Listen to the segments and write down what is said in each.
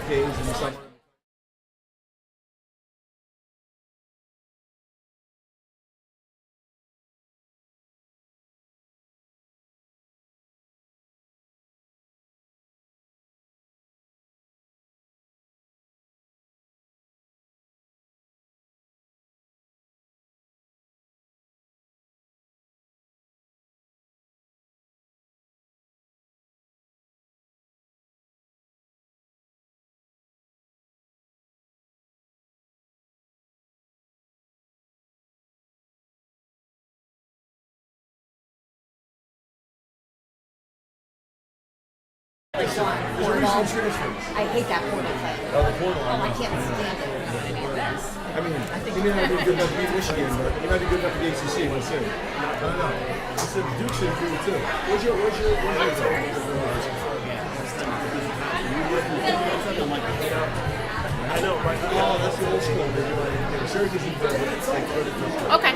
5Ks in the summer. I hate that portal thing. Oh, the portal. I can't stand it. I mean, you may not be good enough to beat Michigan, but you might be good enough to the ACC. We'll see. I don't know. I said Duke should improve it too. Where's your I know, right? Oh, that's the old school. Syracuse is better. Okay.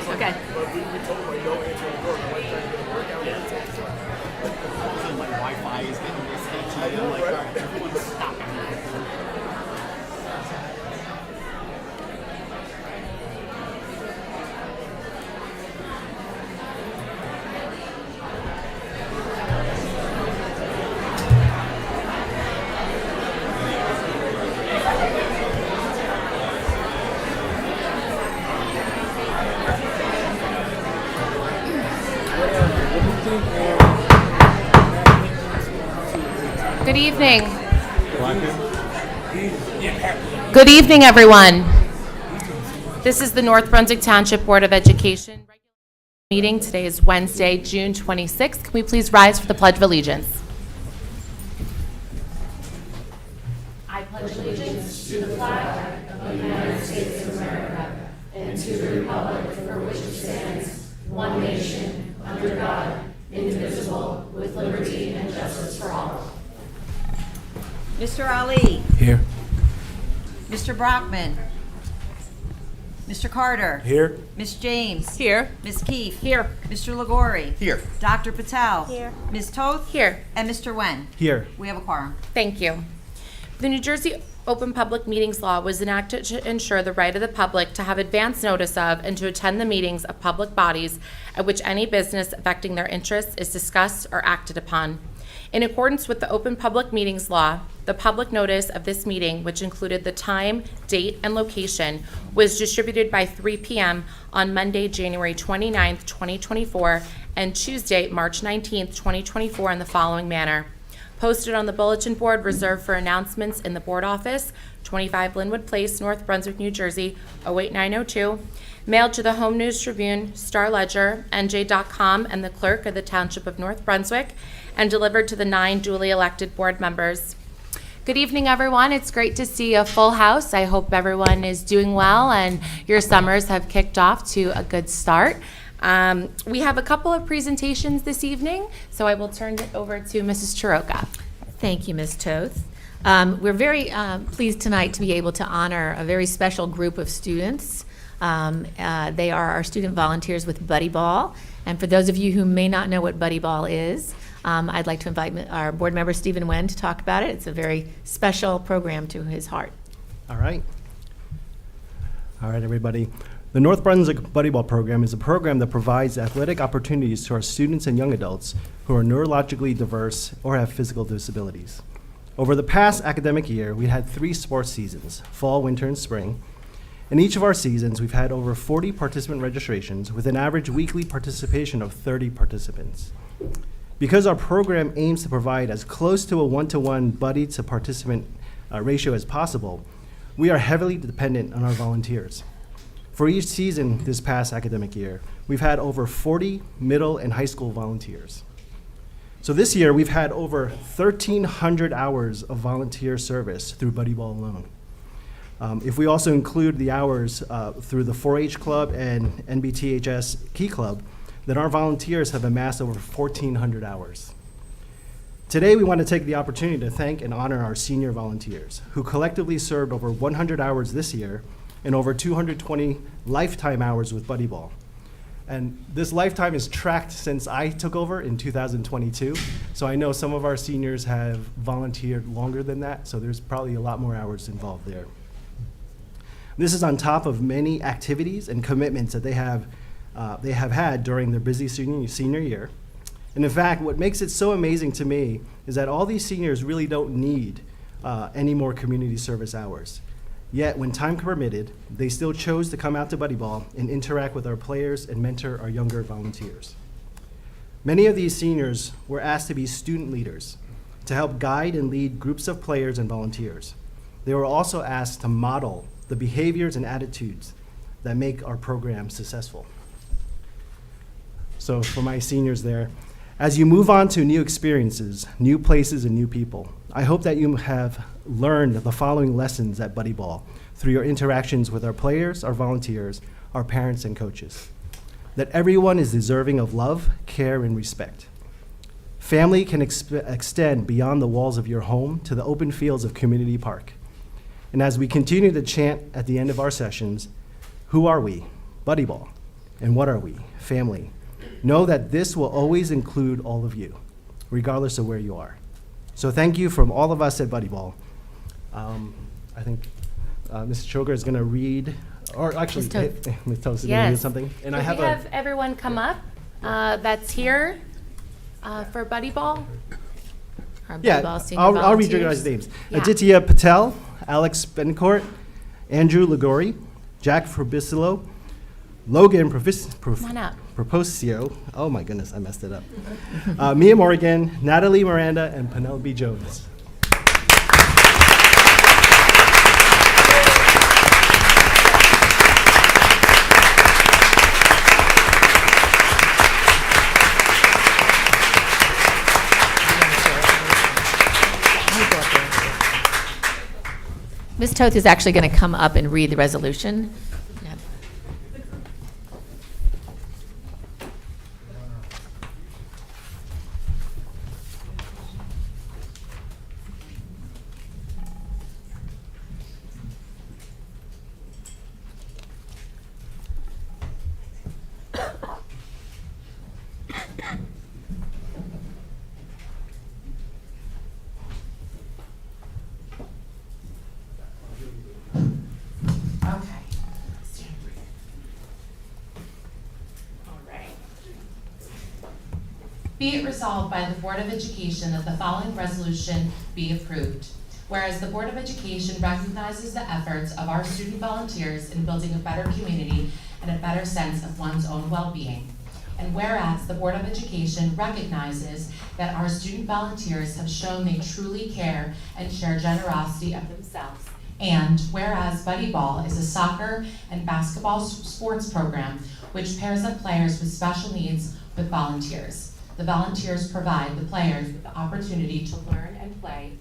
But we told them, like, no answer on the board. I'm like, trying to get a workout. Like Wi-Fi is getting this sketchy. I'm like, all right, everyone's stopping. Good evening. Good evening, everyone. This is the North Brunswick Township Board of Education regular meeting. Today is Wednesday, June 26th. Can we please rise for the Pledge of Allegiance? I pledge allegiance to the flag of the United States of America and to the republic for which it stands, one nation, under God, indivisible, with liberty and justice for all. Mr. Ali. Here. Mr. Brockman. Mr. Carter. Here. Ms. James. Here. Ms. Keefe. Here. Mr. Liguori. Here. Dr. Patel. Here. Ms. Toth. Here. And Mr. Wen. Here. We have a quorum. Thank you. The New Jersey Open Public Meetings Law was enacted to ensure the right of the public to have advance notice of and to attend the meetings of public bodies at which any business affecting their interests is discussed or acted upon. In accordance with the Open Public Meetings Law, the public notice of this meeting, which included the time, date, and location, was distributed by 3 p.m. on Monday, January 29th, 2024, and Tuesday, March 19th, 2024, in the following manner. Posted on the bulletin board reserved for announcements in the board office, 25 Linwood Place, North Brunswick, New Jersey, 08902. Mailed to the Home News Tribune, Star Ledger, NJ.com, and the clerk of the Township of North Brunswick, and delivered to the 9 duly elected board members. Good evening, everyone. It's great to see a full house. I hope everyone is doing well and your summers have kicked off to a good start. We have a couple of presentations this evening, so I will turn it over to Mrs. Chiroka. Thank you, Ms. Toth. We're very pleased tonight to be able to honor a very special group of students. They are our student volunteers with Buddy Ball. And for those of you who may not know what Buddy Ball is, I'd like to invite our board member, Stephen Wen, to talk about it. It's a very special program to his heart. All right, everybody. The North Brunswick Buddy Ball program is a program that provides athletic opportunities to our students and young adults who are neurologically diverse or have physical disabilities. Over the past academic year, we had 3 sports seasons, fall, winter, and spring. In each of our seasons, we've had over 40 participant registrations with an average weekly participation of 30 participants. Because our program aims to provide as close to a one-to-one buddy to participant ratio as possible, we are heavily dependent on our volunteers. For each season this past academic year, we've had over 40 middle and high school volunteers. So this year, we've had over 1,300 hours of volunteer service through Buddy Ball alone. If we also include the hours through the 4-H Club and NBTHS Key Club, then our volunteers have amassed over 1,400 hours. Today, we want to take the opportunity to thank and honor our senior volunteers, who collectively served over 100 hours this year and over 220 lifetime hours with Buddy Ball. And this lifetime is tracked since I took over in 2022. So I know some of our seniors have volunteered longer than that, so there's probably a lot more hours involved there. This is on top of many activities and commitments that they have had during their busy senior year. And in fact, what makes it so amazing to me is that all these seniors really don't need any more community service hours. Yet, when time permitted, they still chose to come out to Buddy Ball and interact with our players and mentor our younger volunteers. Many of these seniors were asked to be student leaders, to help guide and lead groups of players and volunteers. They were also asked to model the behaviors and attitudes that make our program successful. So for my seniors there, as you move on to new experiences, new places, and new people, I hope that you have learned the following lessons at Buddy Ball through your interactions with our players, our volunteers, our parents, and coaches. That everyone is deserving of love, care, and respect. Family can extend beyond the walls of your home to the open fields of Community Park. And as we continue to chant at the end of our sessions, who are we? Buddy Ball. And what are we? Family. Know that this will always include all of you, regardless of where you are. So thank you from all of us at Buddy Ball. I think Mrs. Choger is going to read, or actually, Ms. Toast is going to read something. And Could we have everyone come up that's here for Buddy Ball? Our Buddy Ball senior I'll read your volunteers. guys' names. Yeah. Aditya Patel, Alex Bencourt, Andrew Ligori, Jack Forbisilo, Logan Come on up. Proposio, oh my goodness, I messed it up. Mia Morgan, Natalie Miranda, and Penelope Jones. Ms. Toth is actually going to come up and read the resolution. Yeah. Be it resolved by the Board of Education that the following resolution be approved. Whereas the Board of Education recognizes the efforts of our student volunteers in building a better community and a better sense of one's own well-being. And whereas the Board of Education recognizes that our student volunteers have shown they truly care and share generosity of themselves. And whereas Buddy Ball is a soccer and basketball sports program which pairs up players with special needs with volunteers. The volunteers provide the players with the opportunity to learn and play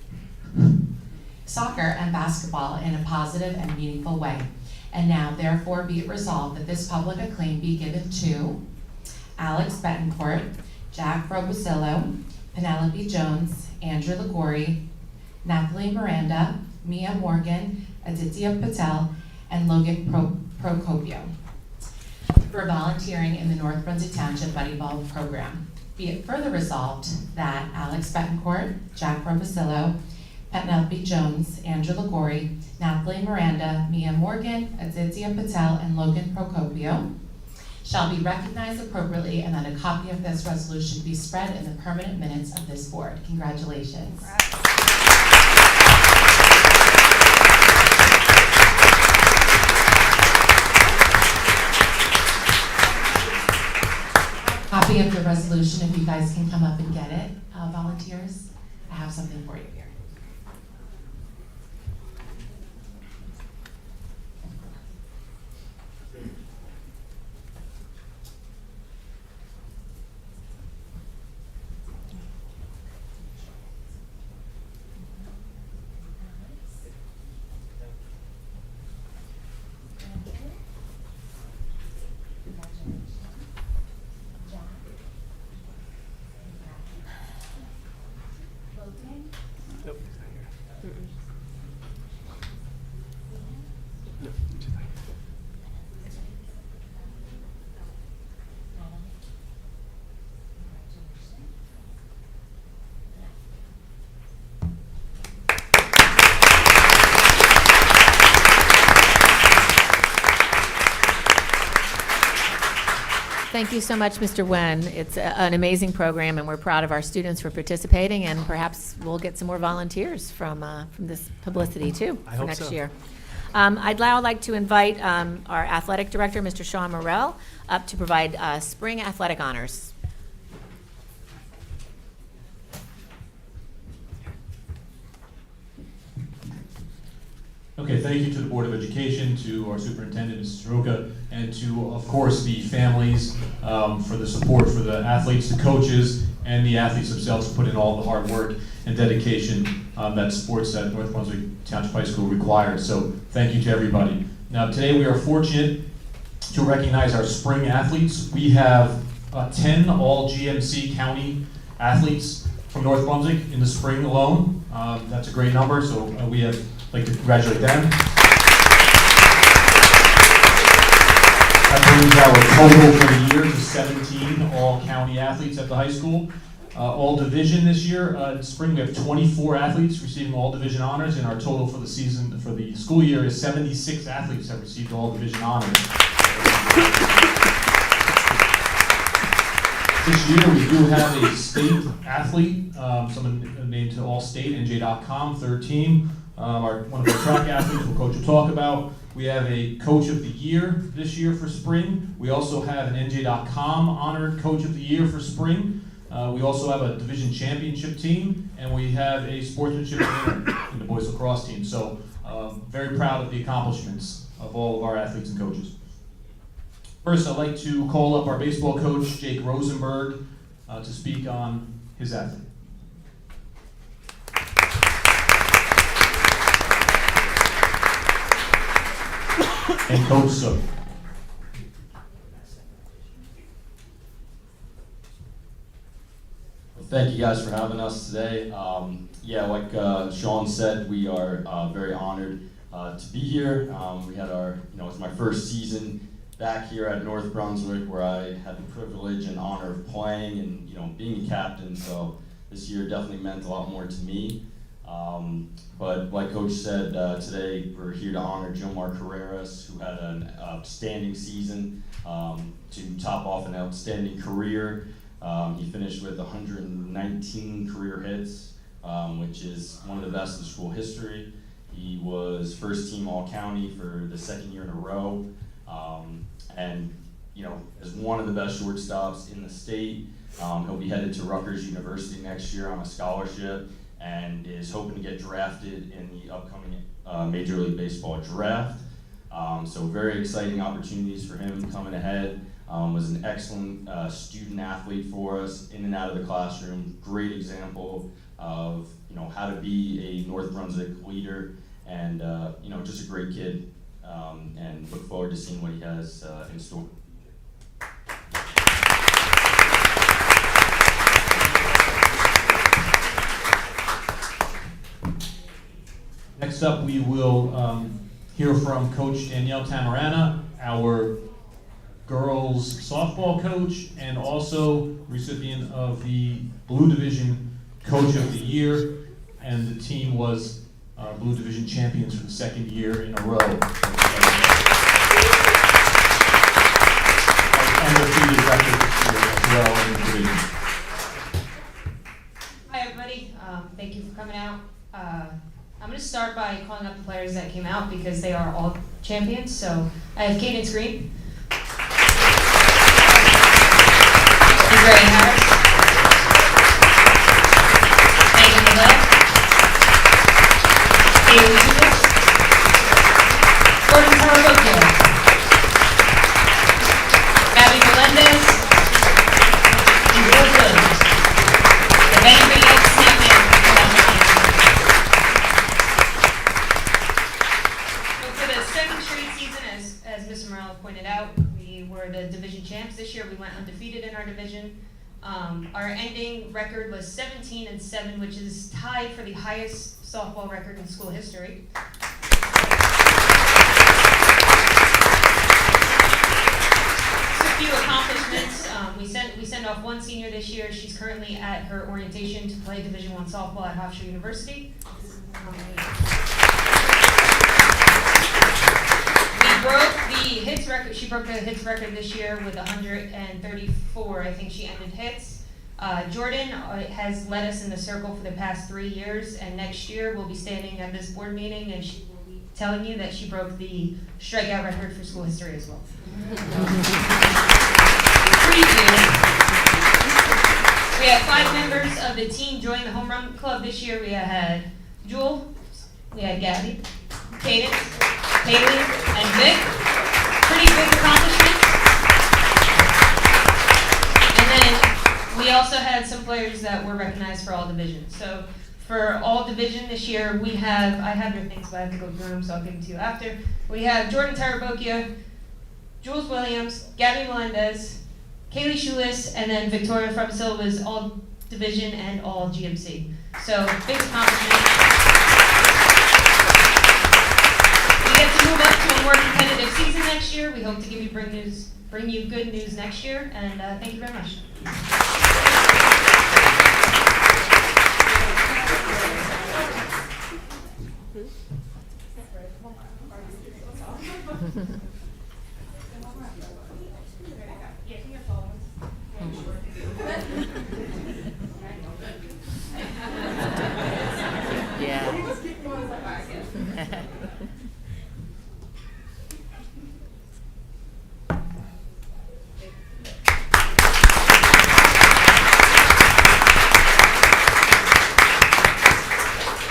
soccer and basketball in a positive and meaningful way. And now, therefore, be it resolved that this public acclaim be given to Alex Betancourt, Jack Robusillo, Penelope Jones, Andrew Ligori, Natalie Miranda, Mia Morgan, Aditya Patel, and Logan Procopio for volunteering in the North Brunswick Township Buddy Ball program. Be it further resolved that Alex Betancourt, Jack Robusillo, Penelope Jones, Andrew Ligori, Natalie Miranda, Mia Morgan, Aditya Patel, and Logan Procopio shall be recognized appropriately, and that a copy of this resolution be spread in the permanent minutes of this board. Congratulations. Copy of the resolution, if you guys can come up and get it, volunteers. I have something for you here. Thank you so much, Mr. Wen. It's an amazing program, and we're proud of our students for participating, and perhaps we'll get some more volunteers from this publicity, too, I for hope next so. year. I'd now like to invite our athletic director, Mr. Sean Morrell, up to provide spring athletic honors. Okay, thank you to the Board of Education, to our superintendent, Mrs. Soroka, and to, of course, the families for the support for the athletes, the coaches, and the athletes themselves who put in all the hard work and dedication that sports at North Brunswick Township High School requires. So thank you to everybody. Now, today we are fortunate to recognize our spring athletes. We have 10 all GMC County athletes from North Brunswick in the spring alone. That's a great number, so we have like to congratulate them. That brings our total for the year to 17 all-county athletes at the high school. All division this year, in spring, we have 24 athletes receiving all division honors, and our total for the season, for the school year, is 76 athletes have received all division honors. This year, we do have a state athlete, someone named to All-State, NJ.com, third team. One of our track athletes, who Coach will talk about. We have a Coach of the Year this year for spring. We also have an NJ.com honored Coach of the Year for spring. We also have a division championship team, and we have a sportsmanship winner in the boys lacrosse team. So very proud of the accomplishments of all of our athletes and coaches. First, I'd like to call up our baseball coach, Jake Rosenberg, to speak on his athlete. And Coach Sook. Thank you guys for having us today. Yeah, like Sean said, we are very honored to be here. We had our, it's my first season back here at North Brunswick, where I had the privilege and honor of playing and being a captain. So this year definitely meant a lot more to me. But like Coach said, today we're here to honor Jomar Carreras, who had an outstanding season to top off an outstanding career. He finished with 119 career hits, which is one of the best in school history. He was first team All-County for the second year in a row, and is one of the best shortstops in the state. He'll be headed to Rutgers University next year on a scholarship, and is hoping to get drafted in the upcoming Major League Baseball draft. So very exciting opportunities for him coming ahead. Was an excellent student athlete for us, in and out of the classroom. Great example of how to be a North Brunswick leader, and just a great kid. And look forward to seeing what he has in store. Next up, we will hear from Coach Danielle Tamarana, our girls softball coach, and also recipient of the Blue Division Coach of the Year, and the team was Blue Division champions for the second year in a row. Undefeated record this year as well in the division. Hi everybody, thank you for coming out. I'm going to start by calling up the players that came out because they are all champions. So I have Cadence Green, Gray Harris, Megan Millett, Haley Lucas, Gordon Tarabocchio, Abby Melendez, and George Williams. If anybody else is not there, for the second straight season, as Mr. Morrell pointed out, we were the division champs. This year we went undefeated in our division. Our ending record was 17-7, which is tied for the highest softball record in school history. Just a few accomplishments. We sent off one senior this year. She's currently at her orientation to play Division I softball at Hofstra University. We broke the hits record. She broke the hits record this year with 134. I think she ended hits. Jordan has led us in the circle for the past 3 years, and next year we'll be standing at this board meeting and she will be telling you that she broke the strikeout record for school history as well. We have 5 members of the team join the home run club this year. We had Jewel, we had Gabby, Cadence, Haley, and Vic. Pretty big accomplishments. And then we also had some players that were recognized for all divisions. So for all division this year, I have your things, but I have to go through them, so I'll give them to you after. We have Jordan Tarabokia, Jules Williams, Gabby Melendez, Kaylee Schulis, and then Victoria Frabasilla was all division and all GMC. So big accomplishment. We get to move up to a more competitive season next year. We hope to bring you good news next year, and thank you very much.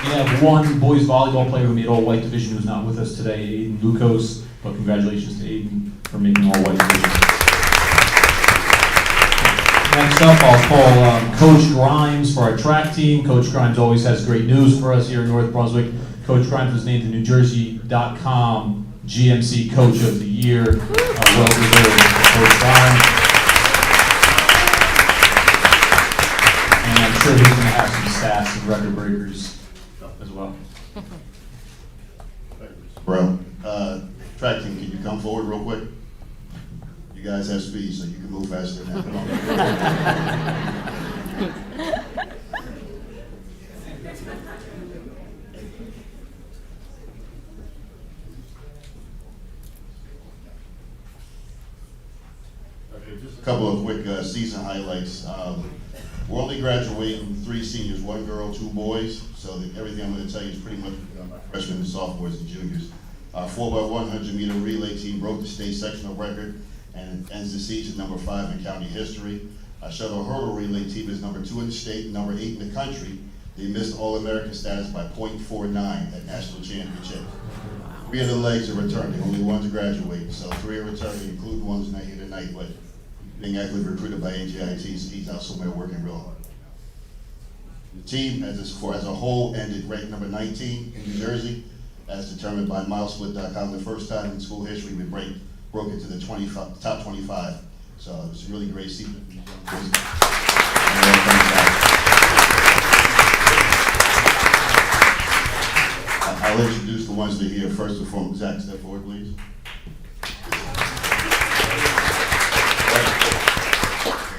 We have one boys volleyball player who made all-white division who's not with us today, Aiden Lukos, but congratulations to Aiden for making all-white division. Next up, I'll call Coach Grimes for our track team. Coach Grimes always has great news for us here in North Brunswick. Coach Grimes was named the NewJersey.com GMC Coach of the Year. Well deserved for Coach Grimes. And I'm sure he's going to have some stats and record breakers as well. Bro, track team, can you come forward real quick? You guys have speed, so you can move faster than that. Okay, just a couple of quick season highlights. We're only graduating 3 seniors, 1 girl, 2 boys. So everything I'm going to tell you is pretty much freshmen and sophomores and juniors. Our 4x100 meter relay team broke the state sectional record and ends the season number 5 in county history. Our shuttle hurdle relay team is number 2 in the state, number 8 in the country. They missed All-American status by .49 at national championship. 3 of the legs are returning, only 1 to graduate. So 3 are returning, including one's not here tonight, but being actively recruited by NJIT, so he's out somewhere working real hard. The team as a whole ended ranked number 19 in New Jersey, as determined by milesplit.com. The first time in school history we broke into the top 25. So it's a really great season. I'll introduce the ones that are here. First and foremost, Zach, step forward, please.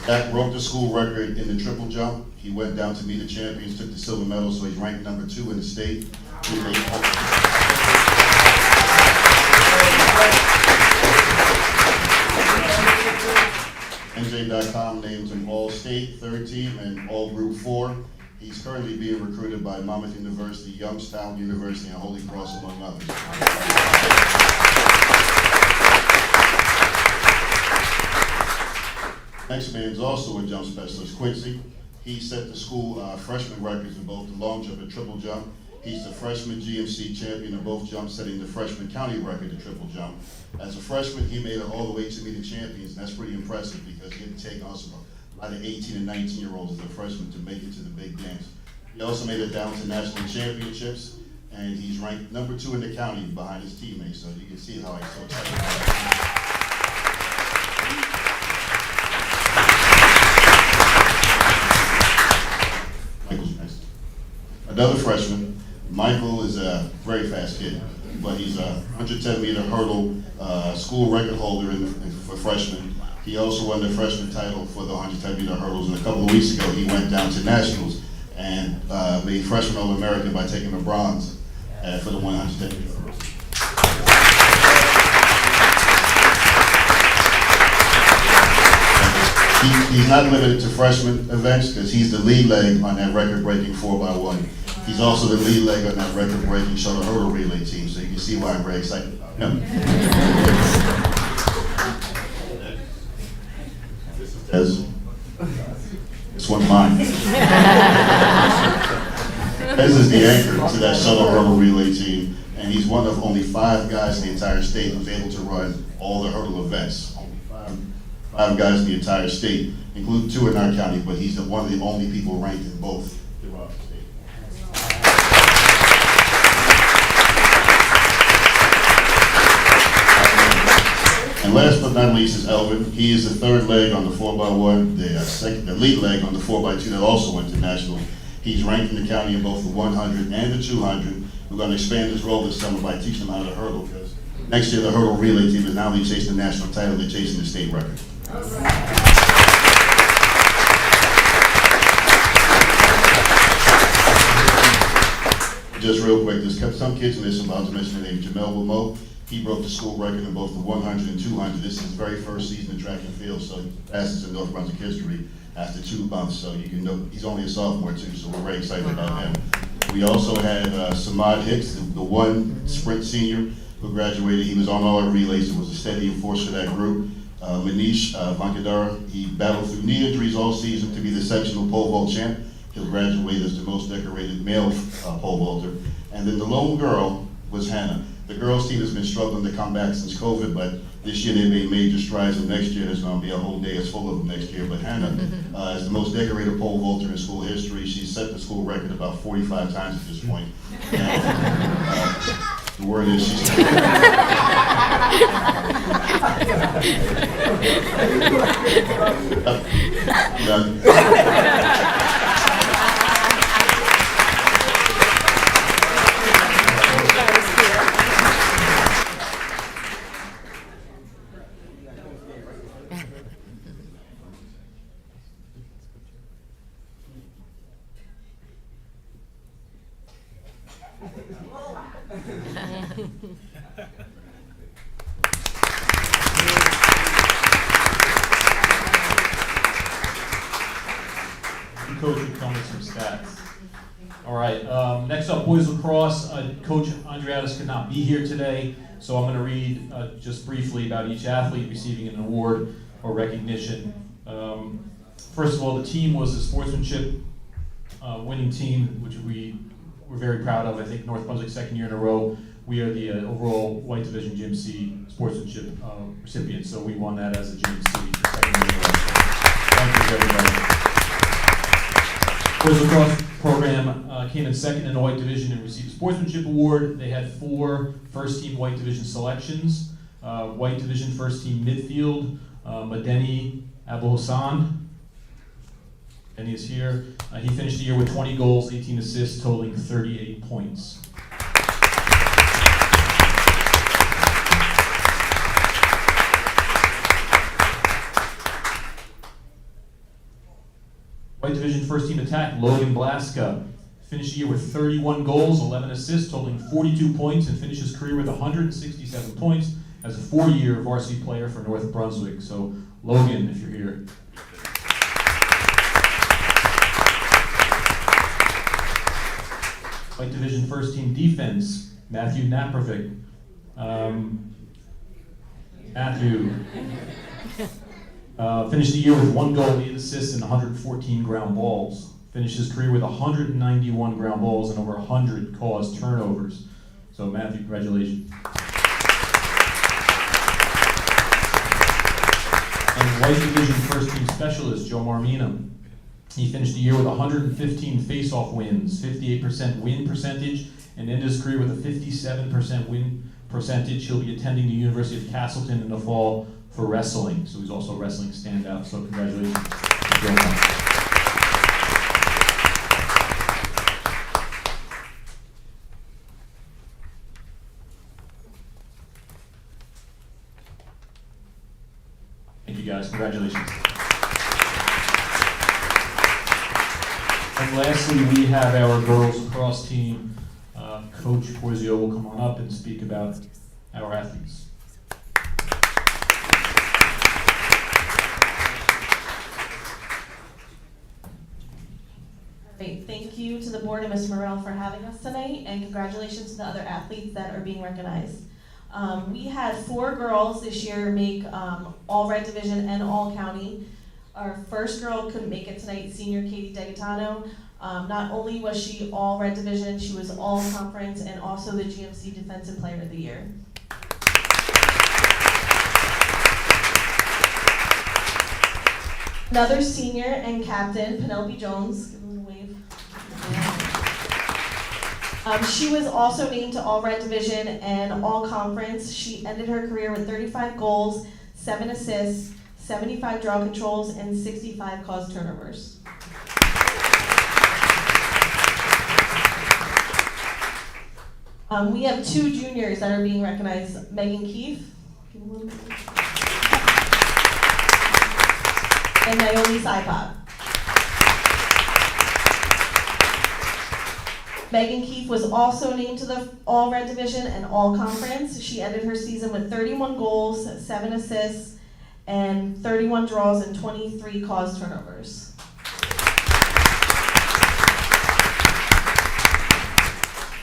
Zach broke the school record in the triple jump. He went down to meet the champions, took the silver medal, so he's ranked number 2 in the state. NJ.com named him All-State, 3rd team, and All-Group 4. He's currently being recruited by Monmouth University, Youngstown University, and Holy Cross, among others. Next man is also a jump specialist, Quincy. He set the school freshman records in both the long jump and triple jump. He's the freshman GMC champion in both jumps, setting the freshman county record in triple jump. As a freshman, he made it all the way to meet the champions, and that's pretty impressive because he had to take on a lot of 18 and 19-year-olds as a freshman to make it to the big dance. He also made it down to national championships, and he's ranked number 2 in the county behind his teammates, so you can see how he's so excited. Another freshman, Michael is a very fast kid, but he's a 110-meter hurdle school record holder for freshmen. He also won the freshman title for the 110-meter hurdles, and a couple of weeks ago he went down to nationals and made freshman All-American by taking the bronze for the 110-meter hurdles. he's not limited to freshman events because he's the lead leg on that record-breaking 4x1. He's also the lead leg on that record-breaking shuttle hurdle relay team, so you can see why I'm very excited about him. This one's mine. Ez is the anchor to that shuttle hurdle relay team, and he's one of only 5 guys in the entire state who's able to run all the hurdle events. Only five guys in the entire state, including 2 in our county, but he's one of the only people ranked in both throughout the state. And last but not least is Elvin. He is the 3rd leg on the 4x1, the lead leg on the 4x2 that also went to nationals. He's ranked in the county in both the 100 and the 200. We're going to expand his role this summer by teaching him how to hurdle, because next year the hurdle relay team is not only chasing the national title, they're chasing the state record. Just real quick, there's some kids in this, I'm about to mention the name, Jamel Wilmo. He broke the school record in both the 100 and 200. This is his very first season in track and field, so he passes in North Brunswick history after 2 months. So you can know he's only a sophomore too, so we're very excited about him. We also had Samad Hicks, the one sprint senior who graduated. He was on all our relays and was a steady enforcer of that group. Manish Vankadar, he battled through knee injuries all season to be the sectional pole vault champ. He'll graduate as the most decorated male pole vaulter. And then the lone girl was Hannah. The girls' team has been struggling to come back since COVID, but this year they made major strides, and next year there's going to be a whole day that's full of them next year. But Hannah is the most decorated pole vaulter in school history. She's set the school record about 45 times at this point. And, the word is she's... Coach will tell me some stats. All right, next up, boys lacrosse. Coach Andreatis could not be here today, so I'm going to read just briefly about each athlete receiving an award or recognition. First of all, the team was a sportsmanship winning team, which we were very proud of. I think North Brunswick, 2nd year in a row, we are the overall White Division Gym C sportsmanship recipient, so we won that as a Gym C for 2nd year in a row. Thank you, everybody. Boys lacrosse program came in 2nd in the White Division and received a sportsmanship award. They had 4 first-team White Division selections. White Division first-team midfield, Madeni Abu Hassan. And he is here. He finished the year with 20 goals, 18 assists, totaling 38 points. White Division first team attack, Logan Blaska. Finished the year with 31 goals, 11 assists, totaling 42 points, and finished his career with 167 points as a 4-year varsity player for North Brunswick. So, Logan, if you're here. White Division first team defense, Matthew Naprovic. Matthew finished the year with 1 goal, 8 assists, and 114 ground balls. Finished his career with 191 ground balls and over 100 caused turnovers. So Matthew, congratulations. And White Division first team specialist, Joe Marmina. He finished the year with 115 face-off wins, 58% win percentage, and ended his career with a 57% win percentage. He'll be attending the University of Castleton in the fall for wrestling. So he's also a wrestling standout. So congratulations. Thank you guys. Congratulations. And lastly, we have our girls lacrosse team. Coach Porzio will come on up and speak about our athletes. board and Mr. Morrell for having us tonight, and congratulations to the other athletes that are being recognized. We had 4 girls this year make all red division and all county. Our first girl couldn't make it tonight, senior Katie Degatano. Not only was she all red division, she was all conference and also the GMC Defensive Player of the Year. Another senior and captain, Penelope Jones, give her a wave. She was also named to all red division and all conference. She ended her career with 35 goals, 7 assists, 75 draw controls, and 65 caused turnovers. We have 2 juniors that are being recognized, Megan Keefe and Naomi Saipov. Megan Keefe was also named to the all red division and all conference. She ended her season with 31 goals, 7 assists, and 31 draws and 23 caused turnovers.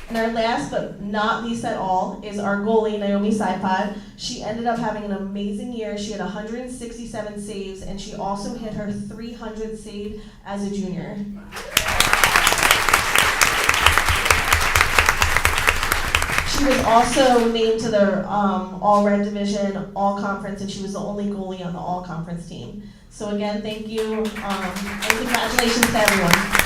And our last but not least at all is our goalie, Naomi Saipad. She ended up having an amazing year. She had 167 saves, and she also hit her 300th save as a junior. She was also named to the all red division, all conference, and she was the only goalie on the all conference team. So again, thank you, and congratulations to everyone.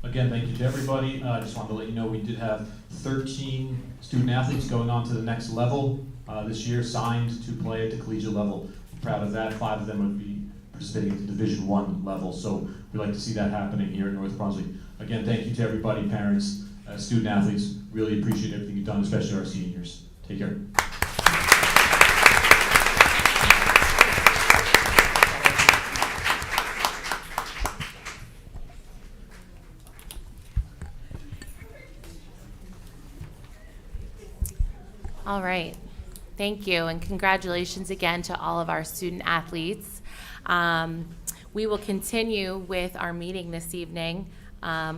Again, thank you to everybody. I just wanted to let you know we did have 13 student athletes going on to the next level this year, signed to play at the collegiate level. Proud of that. 5 of them would be participating at the Division I level. So we'd like to see that happening here in North Brunswick. Again, thank you to everybody, parents, student athletes. Really appreciate everything you've done, especially our seniors. Take care. All right. Thank you, and congratulations again to all of our student athletes. We will continue with our meeting this evening.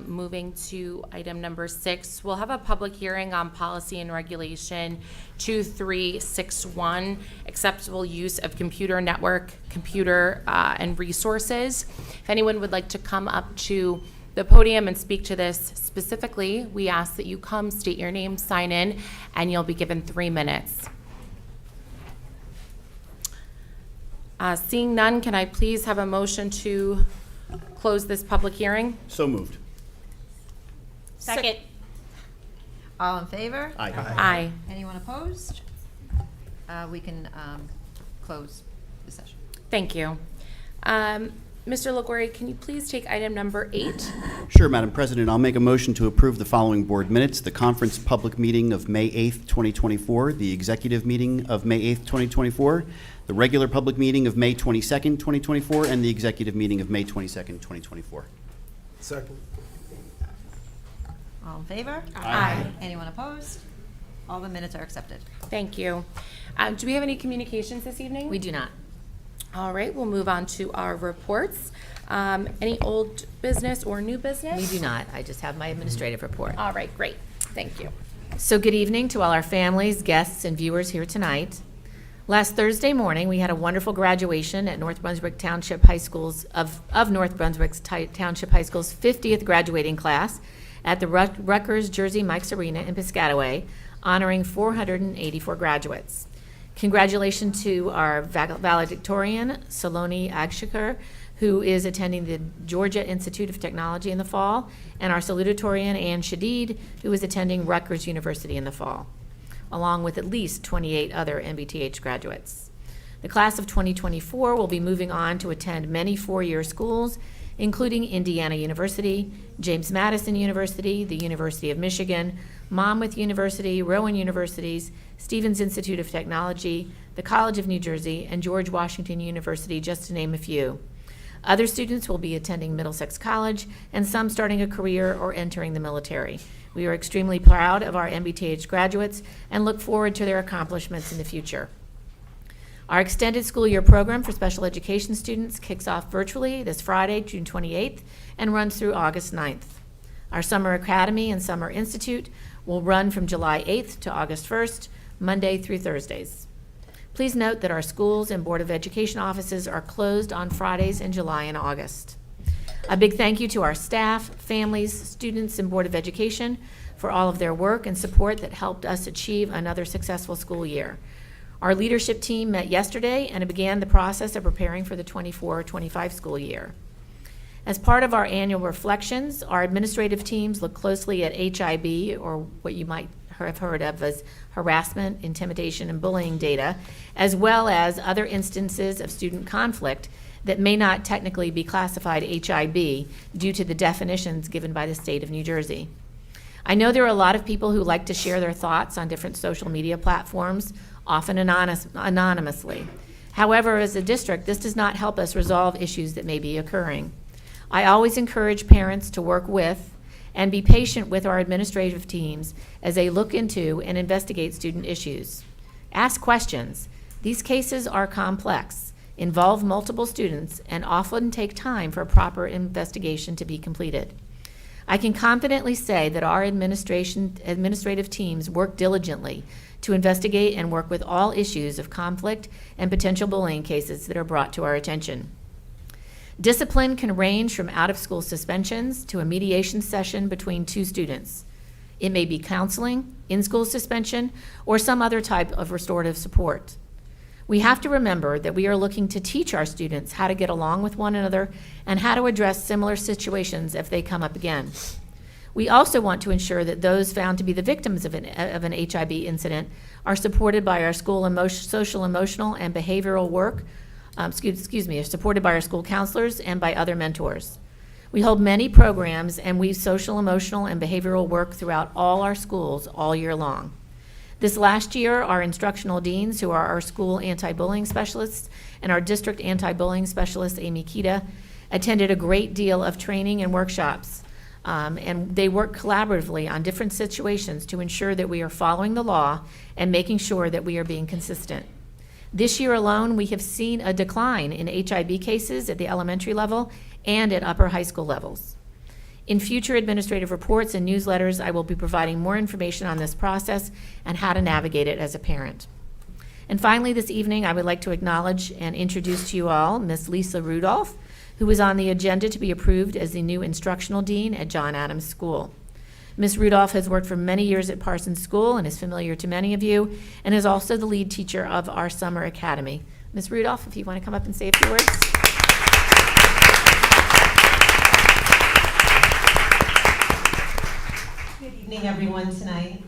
Moving to item number 6, we'll have a public hearing on policy and regulation 2361, acceptable use of computer network, computer and resources. If anyone would like to come up to the podium and speak to this specifically, we ask that you come, state your name, sign in, and you'll be given 3 minutes. Seeing none, can I please have a motion to close this public hearing? So moved. Second. All in favor? Aye. Aye. Anyone opposed? We can close the session. Thank you. Mr. LaGuardia, can you please take item number 8? Sure, Madam President. I'll make a motion to approve the following board minutes: the conference public meeting of May 8th, 2024, the executive meeting of May 8th, 2024, the regular public meeting of May 22nd, 2024, and the executive meeting of May 22nd, 2024. Second. All in favor? Aye. Anyone opposed? All the minutes are accepted. Thank you. Do we have any communications this evening? We do not. All right, we'll move on to our reports. Any old business or new business? We do not. I just have my administrative report. All right, great. Thank you. So good evening to all our families, guests, and viewers here tonight. Last Thursday morning, we had a wonderful graduation at North Brunswick Township High School's of North Brunswick's Township High School's 50th graduating class at the Rutgers Jersey Mike's Arena in Piscataway, honoring 484 graduates. Congratulations to our valedictorian, Saloni Agshikar, who is attending the Georgia Institute of Technology in the fall, and our salutatorian, Ann Shadid, who is attending Rutgers University in the fall, along with at least 28 other MBTH graduates. The class of 2024 will be moving on to attend many four-year schools, including Indiana University, James Madison University, the University of Michigan, Monmouth University, Rowan Universities, Stevens Institute of Technology, the College of New Jersey, and George Washington University, just to name a few. Other students will be attending Middlesex College, and some starting a career or entering the military. We are extremely proud of our MBTH graduates and look forward to their accomplishments in the future. Our extended school year program for special education students kicks off virtually this Friday, June 28th, and runs through August 9th. Our Summer Academy and Summer Institute will run from July 8th to August 1st, Monday through Thursdays. Please note that our schools and Board of Education offices are closed on Fridays in July and August. A big thank you to our staff, families, students, and Board of Education for all of their work and support that helped us achieve another successful school year. Our leadership team met yesterday and began the process of preparing for the 24-25 school year. As part of our annual reflections, our administrative teams look closely at HIB, or what you might have heard of as harassment, intimidation, and bullying data, as well as other instances of student conflict that may not technically be classified HIB due to the definitions given by the state of New Jersey. I know there are a lot of people who like to share their thoughts on different social media platforms, often anonymously. However, as a district, this does not help us resolve issues that may be occurring. I always encourage parents to work with and be patient with our administrative teams as they look into and investigate student issues. Ask questions. These cases are complex, involve multiple students, and often take time for a proper investigation to be completed. I can confidently say that our administrative teams work diligently to investigate and work with all issues of conflict and potential bullying cases that are brought to our attention. Discipline can range from out-of-school suspensions to a mediation session between two students. It may be counseling, in-school suspension, or some other type of restorative support. We have to remember that we are looking to teach our students how to get along with one another and how to address similar situations if they come up again. We also want to ensure that those found to be the victims of an HIB incident are supported by our school social, emotional, and behavioral work, are supported by our school counselors and by other mentors. We hold many programs and we social, emotional, and behavioral work throughout all our schools all year long. This last year, our instructional deans, who are our school anti-bullying specialists, and our district anti-bullying specialist, Amy Kita, attended a great deal of training and workshops. And they work collaboratively on different situations to ensure that we are following the law and making sure that we are being consistent. This year alone, we have seen a decline in HIB cases at the elementary level and at upper high school levels. In future administrative reports and newsletters, I will be providing more information on this process and how to navigate it as a parent. And finally, this evening, I would like to acknowledge and introduce to you all Ms. Lisa Rudolph, who is on the agenda to be approved as the new instructional dean at John Adams School. Ms. Rudolph has worked for many years at Parsons School and is familiar to many of you, and is also the lead teacher of our Summer Academy. Ms. Rudolph, if you want to come up and say a few words. Good evening, everyone, tonight.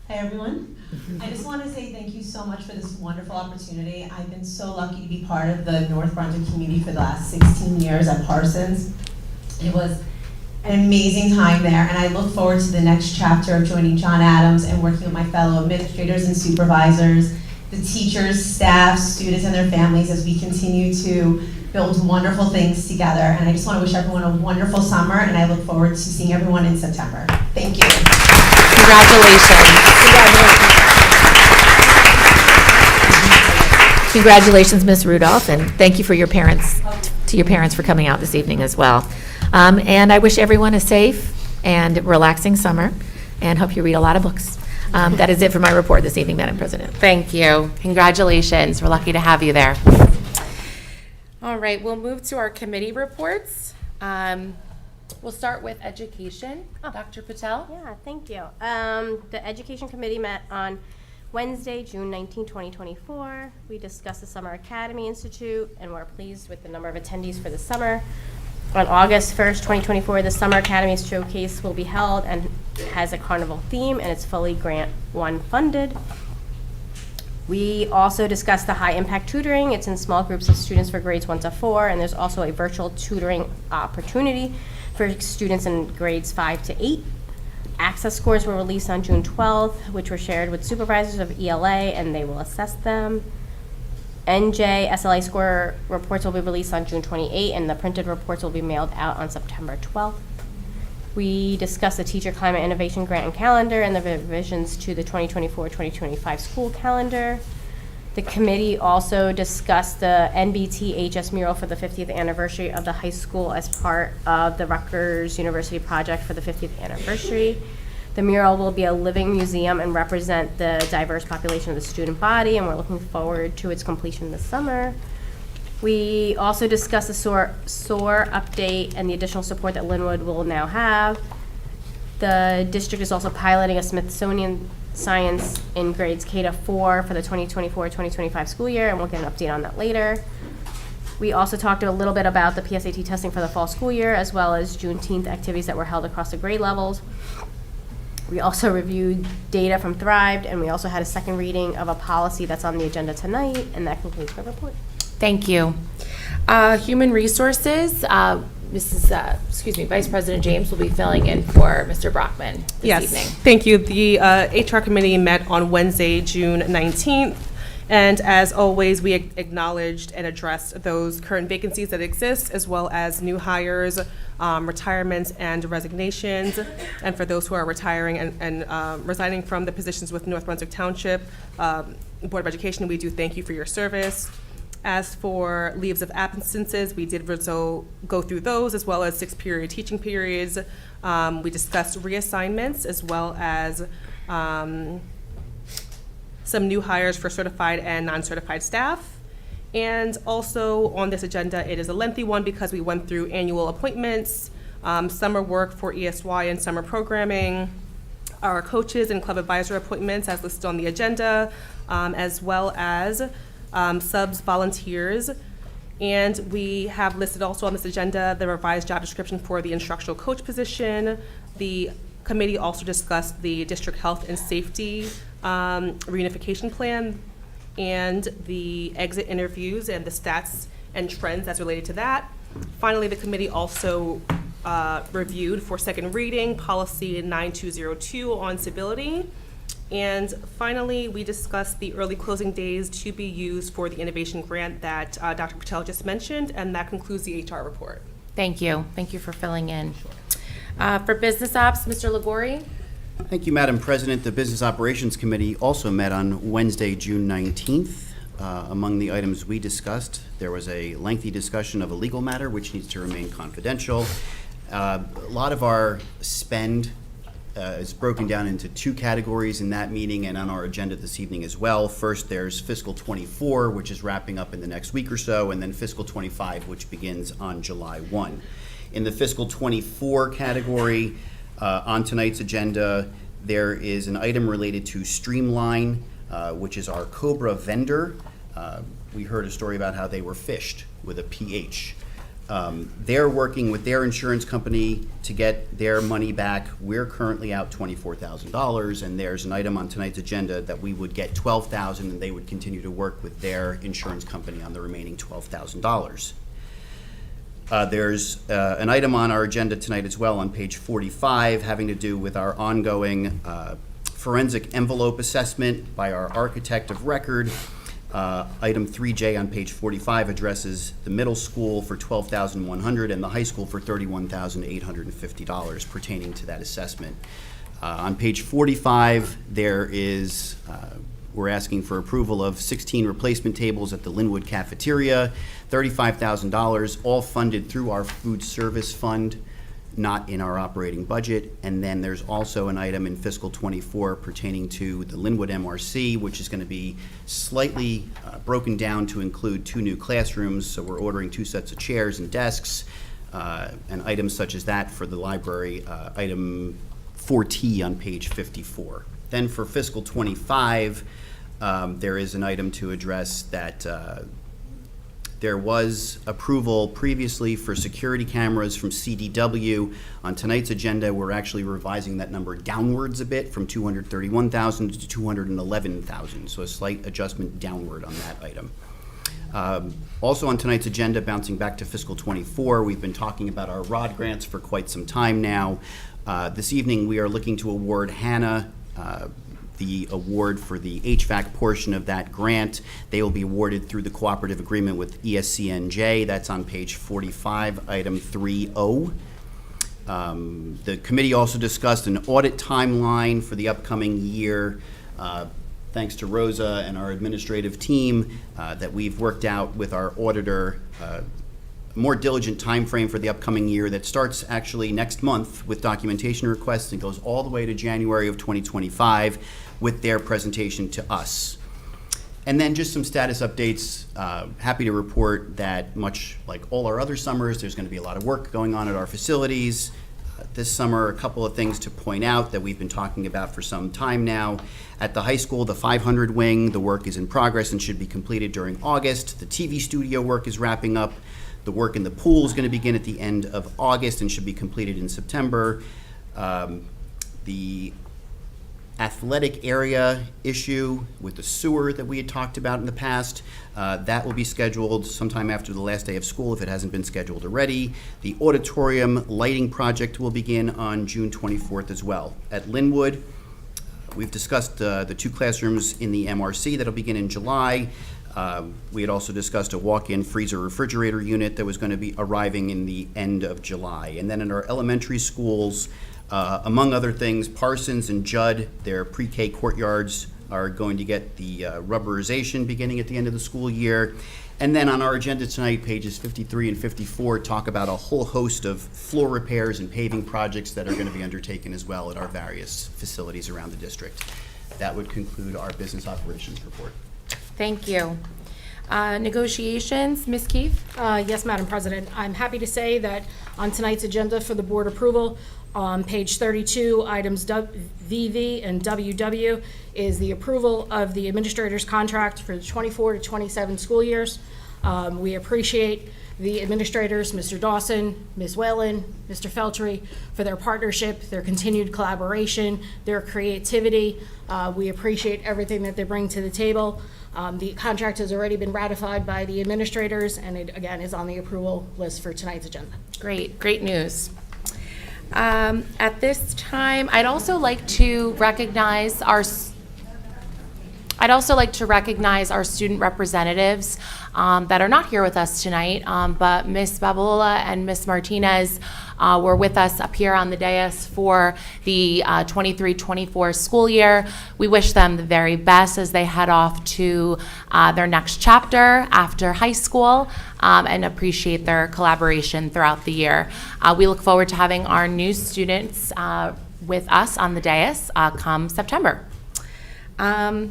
Hi, everyone. I just want to say thank you so much for this wonderful opportunity. I've been so lucky to be part of the North Brunswick community for the last 16 years at Parsons. It was an amazing time there, and I look forward to the next chapter of joining John Adams and working with my fellow administrators and supervisors, the teachers, staff, students, and their families as we continue to build wonderful things together. And I just want to wish everyone a wonderful summer, and I look forward to seeing everyone in September. Thank you. Congratulations, Ms. Rudolph, and thank you for your parents, to your parents for coming out this evening as well. And I wish everyone a safe and relaxing summer, and hope you read a lot of books. That is it for my report this evening, Madam President. Thank you. Congratulations. We're lucky to have you there. All right, we'll move to our committee reports. We'll start with education. Dr. Patel? Yeah, thank you. The Education Committee met on Wednesday, June 19, 2024. We discussed the Summer Academy Institute, and we're pleased with the number of attendees for the summer. On August 1st, 2024, the Summer Academy Showcase will be held and has a carnival theme, and it's fully Grant 1 funded. We also discussed the high-impact tutoring. It's in small groups of students for grades 1 to 4, and there's also a virtual tutoring opportunity for students in grades 5 to 8. Access scores were released on June 12th, which were shared with supervisors of ELA, and they will assess them. NJ SLA score reports will be released on June 28th, and the printed reports will be mailed out on September 12th. We discussed the Teacher Climate Innovation Grant and Calendar and the revisions to the 2024-2025 school calendar. The committee also discussed the NBT-HS mural for the 50th anniversary of the high school as part of the Rutgers University project for the 50th anniversary. The mural will be a living museum and represent the diverse population of the student body, and we're looking forward to its completion this summer. We also discussed the SOAR update and the additional support that Linwood will now have. The district is also piloting a Smithsonian Science in grades K to 4 for the 2024-2025 school year, and we'll get an update on that later. We also talked a little bit about the PSAT testing for the fall school year, as well as Juneteenth activities that were held across the grade levels. We also reviewed data from Thrived, and we also had a second reading of a policy that's on the agenda tonight, and that concludes my report. Thank you. Human Resources, Vice President James will be filling in for Mr. Brockman this evening. Thank you. The HR committee met on Wednesday, June 19th, and as always, we acknowledged and addressed those current vacancies that exist, as well as new hires, retirements, and resignations. And for those who are retiring and resigning from the positions with North Brunswick Township Board of Education, we do thank you for your service. As for leaves of absences, we did go through those, as well as 6-period teaching periods. We discussed reassignments, as well as some new hires for certified and non-certified staff. And also on this agenda, it is a lengthy one because we went through annual appointments, summer work for ESY and summer programming, our coaches and club advisor appointments as listed on the agenda, as well as subs, volunteers, and we have listed also on this agenda the revised job description for the instructional coach position. The committee also discussed the district health and safety reunification plan and the exit interviews and the stats and trends that's related to that. Finally, the committee also reviewed for second reading policy 9202 on civility. And finally, we discussed the early closing days to be used for the innovation grant that Dr. Patel just mentioned, and that concludes the HR report. Thank you. Thank you for filling in. For Business Ops, Mr. Ligori. Thank you, Madam President. The Business Operations Committee also met on Wednesday, June 19th. Among the items we discussed, there was a lengthy discussion of a legal matter which needs to remain confidential. A lot of our spend is broken down into 2 categories in that meeting and on our agenda this evening as well. First, there's fiscal 24, which is wrapping up in the next week or so, and then fiscal 25, which begins on July 1. In the fiscal 24 category, on tonight's agenda, there is an item related to Streamline, which is our Cobra vendor. We heard a story about how they were phished with a PH. They're working with their insurance company to get their money back. We're currently out $24,000, and there's an item on tonight's agenda that we would get $12,000, and they would continue to work with their insurance company on the remaining $12,000. There's an item on our agenda tonight as well on page 45 having to do with our ongoing forensic envelope assessment by our architect of record. Item 3J on page 45 addresses the middle school for $12,100 and the high school for $31,850 pertaining to that assessment. On page 45, there is, we're asking for approval of 16 replacement tables at the Linwood cafeteria, $35,000, all funded through our food service fund, not in our operating budget. And then there's also an item in fiscal 24 pertaining to the Linwood MRC, which is going to be slightly broken down to include 2 new classrooms. So we're ordering 2 sets of chairs and desks and items such as that for the library, item 4T on page 54. Then for fiscal 25, there is an item to address that There was approval previously for security cameras from CDW. On tonight's agenda, we're actually revising that number downwards a bit from 231,000 to 211,000, so a slight adjustment downward on that item. Also on tonight's agenda, bouncing back to fiscal '24, we've been talking about our ROD grants for quite some time now. This evening, we are looking to award Hannah the award for the HVAC portion of that grant. They will be awarded through the cooperative agreement with ESCNJ. That's on page 45, item 3O. The committee also discussed an audit timeline for the upcoming year. Thanks to Rosa and our administrative team that we've worked out with our auditor more diligent time frame for the upcoming year that starts actually next month with documentation requests and goes all the way to January of 2025 with their presentation to us. And then just some status updates. Happy to report that much like all our other summers, there's going to be a lot of work going on at our facilities. This summer, a couple of things to point out that we've been talking about for some time now. At the high school, the 500 wing, the work is in progress and should be completed during August. The TV studio work is wrapping up. The work in the pool is going to begin at the end of August and should be completed in September. The athletic area issue with the sewer that we had talked about in the past, that will be scheduled sometime after the last day of school if it hasn't been scheduled already. The auditorium lighting project will begin on June 24th as well. At Linwood, we've discussed the 2 classrooms in the MRC that'll begin in July. We had also discussed a walk-in freezer refrigerator unit that was going to be arriving in the end of July. And then in our elementary schools, among other things, Parsons and Judd, their pre-K courtyards are going to get the rubberization beginning at the end of the school year. And then on our agenda tonight, pages 53 and 54 talk about a whole host of floor repairs and paving projects that are going to be undertaken as well at our various facilities around the district. That would conclude our business operations report. Thank you. Negotiations, Ms. Keefe? Yes, Madam President. I'm happy to say that on tonight's agenda for the board approval, on page 32, items VV and WW is the approval of the administrator's contract for the 24 to 27 school years. We appreciate the administrators, Mr. Dawson, Ms. Whalen, Mr. Feltry, for their partnership, their continued collaboration, their creativity. We appreciate everything that they bring to the table. The contract has already been ratified by the administrators, and it, again, is on the approval list for tonight's agenda. Great news. At this time, I'd also like to recognize our student representatives that are not here with us tonight, but Ms. Babalola and Ms. Martinez were with us up here on the dais for the 23-24 school year. We wish them the very best as they head off to their next chapter after high school, and appreciate their collaboration throughout the year. We look forward to having our new students with us on the dais come September. I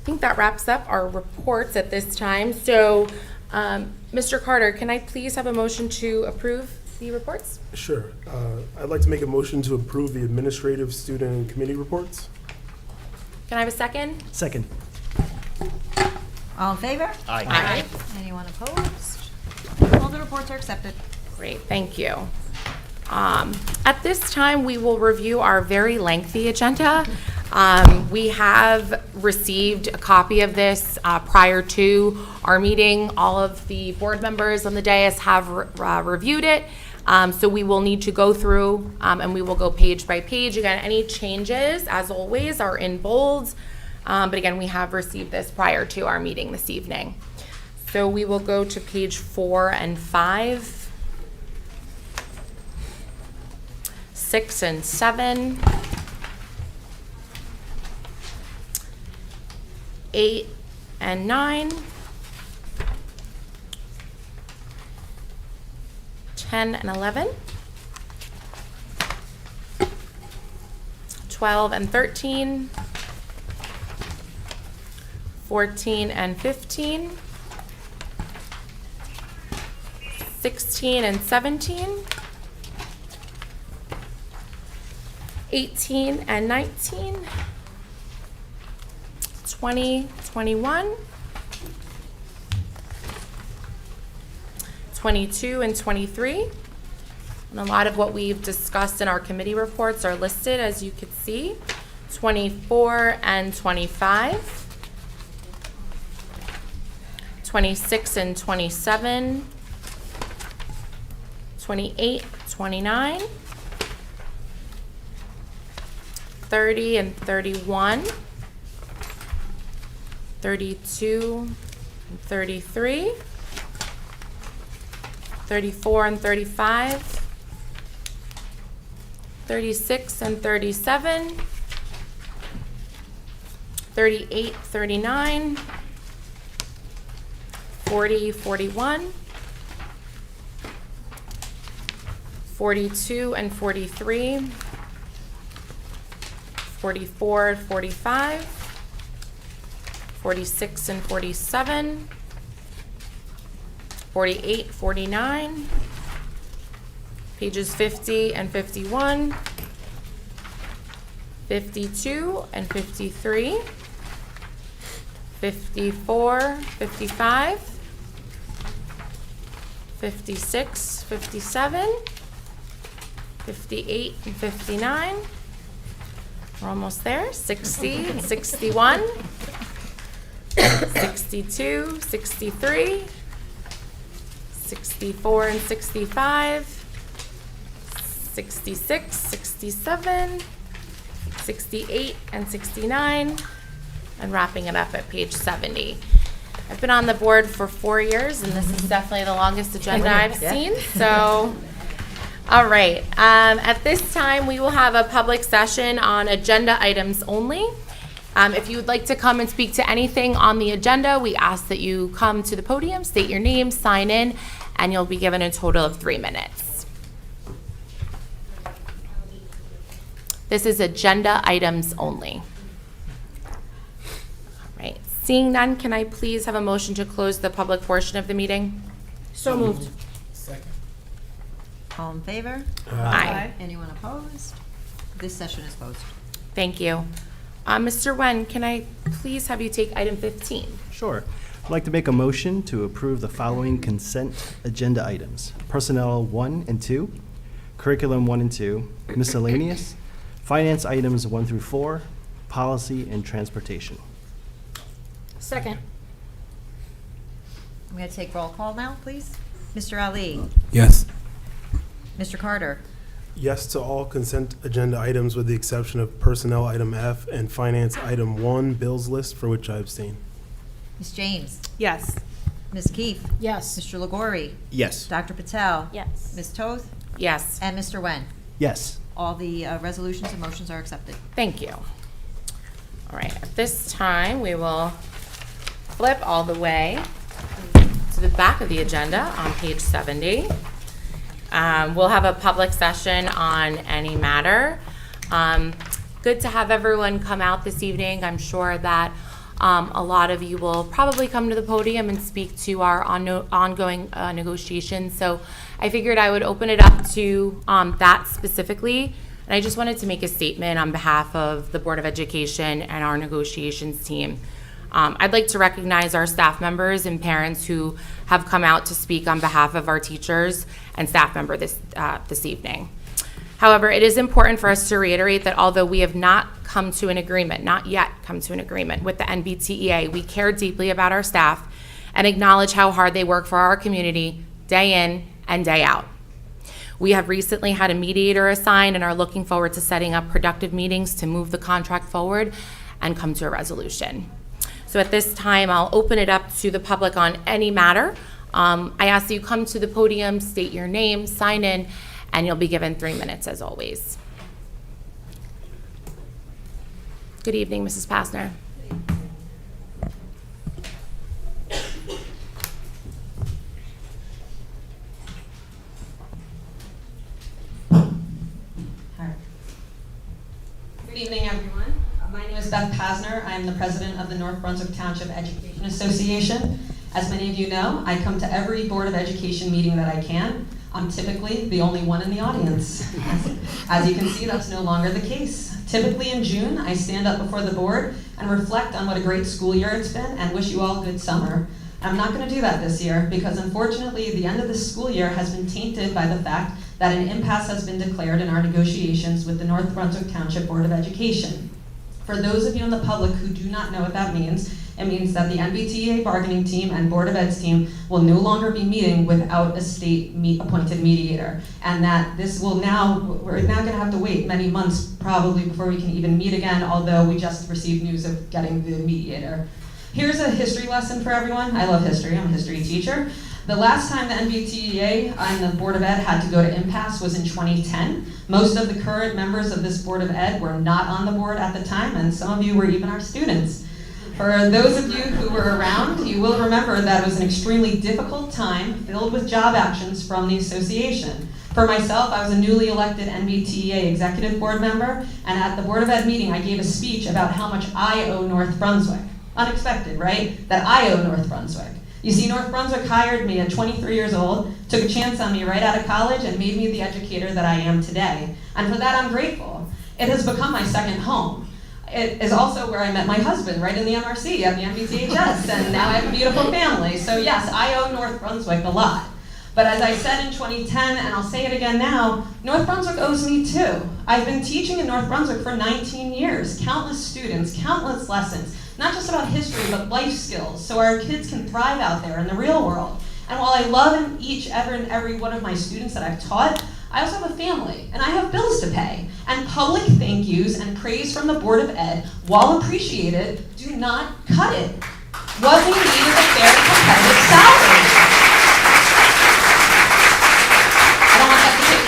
think that wraps up our reports at this time. So, Mr. Carter, can I please have a motion to approve the reports? Sure. I'd like to make a motion to approve the administrative, student, and committee reports. Can I have a second? Second. All in favor? Aye. Aye. Anyone opposed? All the reports are accepted. Great, thank you. At this time, we will review our very lengthy agenda. We have received a copy of this prior to our meeting. All of the board members on the dais have reviewed it. So we will need to go through and we will go page by page. Again, any changes, as always, are in bold. But again, we have received this prior to our meeting this evening. So we will go to page 4 and 5, 6 and 7, 8 and 9, 10 and 11, 12 and 13, 14 and 15, 16 and 17, 18 and 19, 20, 21, 22, and 23. And a lot of what we've discussed in our committee reports are listed, as you can see. 24 and 25. 26 and 27. 28, 29. 30 and 31. 32 and 33. 34 and 35. 36 and 37. 38, 39. 40, 41. 42 and 43. 44, 45. 46 and 47. 48, 49. Pages 50 and 51. 52 and 53. 54, 55. 56, 57. 58 and 59. We're almost there. 60 and 61. 62, 63. 64 and 65. 66, 67. 68 and 69. And wrapping it up at page 70. I've been on the board for 4 years, and this is definitely the longest agenda I've seen. So, all right. At this time, we will have a public session on agenda items only. If you would like to come and speak to anything on the agenda, we ask that you come to the podium, state your name, sign in, and you'll be given a total of 3 minutes. This is agenda items only. All right. Seeing none, can I please have a motion to close the public portion of the meeting? So moved. All in favor? Aye. Anyone opposed? This session is closed. Thank you. Mr. Wen, can I please have you take item 15? Sure. I'd like to make a motion to approve the following consent agenda items: Personnel 1 and 2, Curriculum 1 and 2, Miscellaneous, Finance items 1 through 4, Policy and Transportation. Second. I'm going to take roll call now, please. Mr. Ali? Yes. Mr. Carter? Yes to all consent agenda items with the exception of personnel item F and finance item 1, bills list, for which I abstain. Ms. James? Yes. Ms. Keefe? Yes. Mr. Lagori? Yes. Dr. Patel? Yes. Ms. Toth? Yes. And Mr. Wen? Yes. All the resolutions and motions are accepted. Thank you. All right, at this time, we will flip all the way to the back of the agenda on page 70. We'll have a public session on any matter. Good to have everyone come out this evening. I'm sure that a lot of you will probably come to the podium and speak to our ongoing negotiations. So I figured I would open it up to that specifically. And I just wanted to make a statement on behalf of the Board of Education and our negotiations team. I'd like to recognize our staff members and parents who have come out to speak on behalf of our teachers and staff member this evening. However, it is important for us to reiterate that although we have not yet come to an agreement with the NBTEA, we care deeply about our staff and acknowledge how hard they work for our community day in and day out. We have recently had a mediator assigned and are looking forward to setting up productive meetings to move the contract forward and come to a resolution. So at this time, I'll open it up to the public on any matter. I ask that you come to the podium, state your name, sign in, and you'll be given 3 minutes as always. Good evening, Mrs. Passner. Good evening, everyone. My name is Beth Pasner. I am the president of the North Brunswick Township Education Association. As many of you know, I come to every Board of Education meeting that I can. I'm typically the only one in the audience. As you can see, that's no longer the case. Typically in June, I stand up before the board and reflect on what a great school year it's been and wish you all a good summer. I'm not going to do that this year because unfortunately the end of the school year has been tainted by the fact that an impasse has been declared in our negotiations with the North Brunswick Township Board of Education. For those of you in the public who do not know what that means, it means that the NBTEA bargaining team and Board of Ed's team will no longer be meeting without a state appointed mediator. And that this will we're now gonna have to wait many months probably before we can even meet again, although we just received news of getting the mediator. Here's a history lesson for everyone. I love history, I'm a history teacher. The last time the NBTEA and the Board of Ed had to go to impasse was in 2010. Most of the current members of this Board of Ed were not on the board at the time, and some of you were even our students. For those of you who were around, you will remember that it was an extremely difficult time filled with job actions from the association. For myself, I was a newly elected NBTEA executive board member, and at the Board of Ed meeting, I gave a speech about how much I owe North Brunswick. Unexpected, right? That I owe North Brunswick. You see, North Brunswick hired me at 23 years old, took a chance on me right out of college, and made me the educator that I am today. And for that, I'm grateful. It has become my second home. It is also where I met my husband, right in the MRC at the NBTHS, and now I have a beautiful family. So yes, I owe North Brunswick a lot. But as I said in 2010, and I'll say it again now, North Brunswick owes me too. I've been teaching in North Brunswick for 19 years, countless students, countless lessons, not just about history, but life skills, so our kids can thrive out there in the real world. And while I love each and every one of my students that I've taught, I also have a family, and I have bills to pay. And public thank yous and praise from the Board of Ed, while appreciated, do not cut it. What we need is a fair, competitive salary. I don't want that to take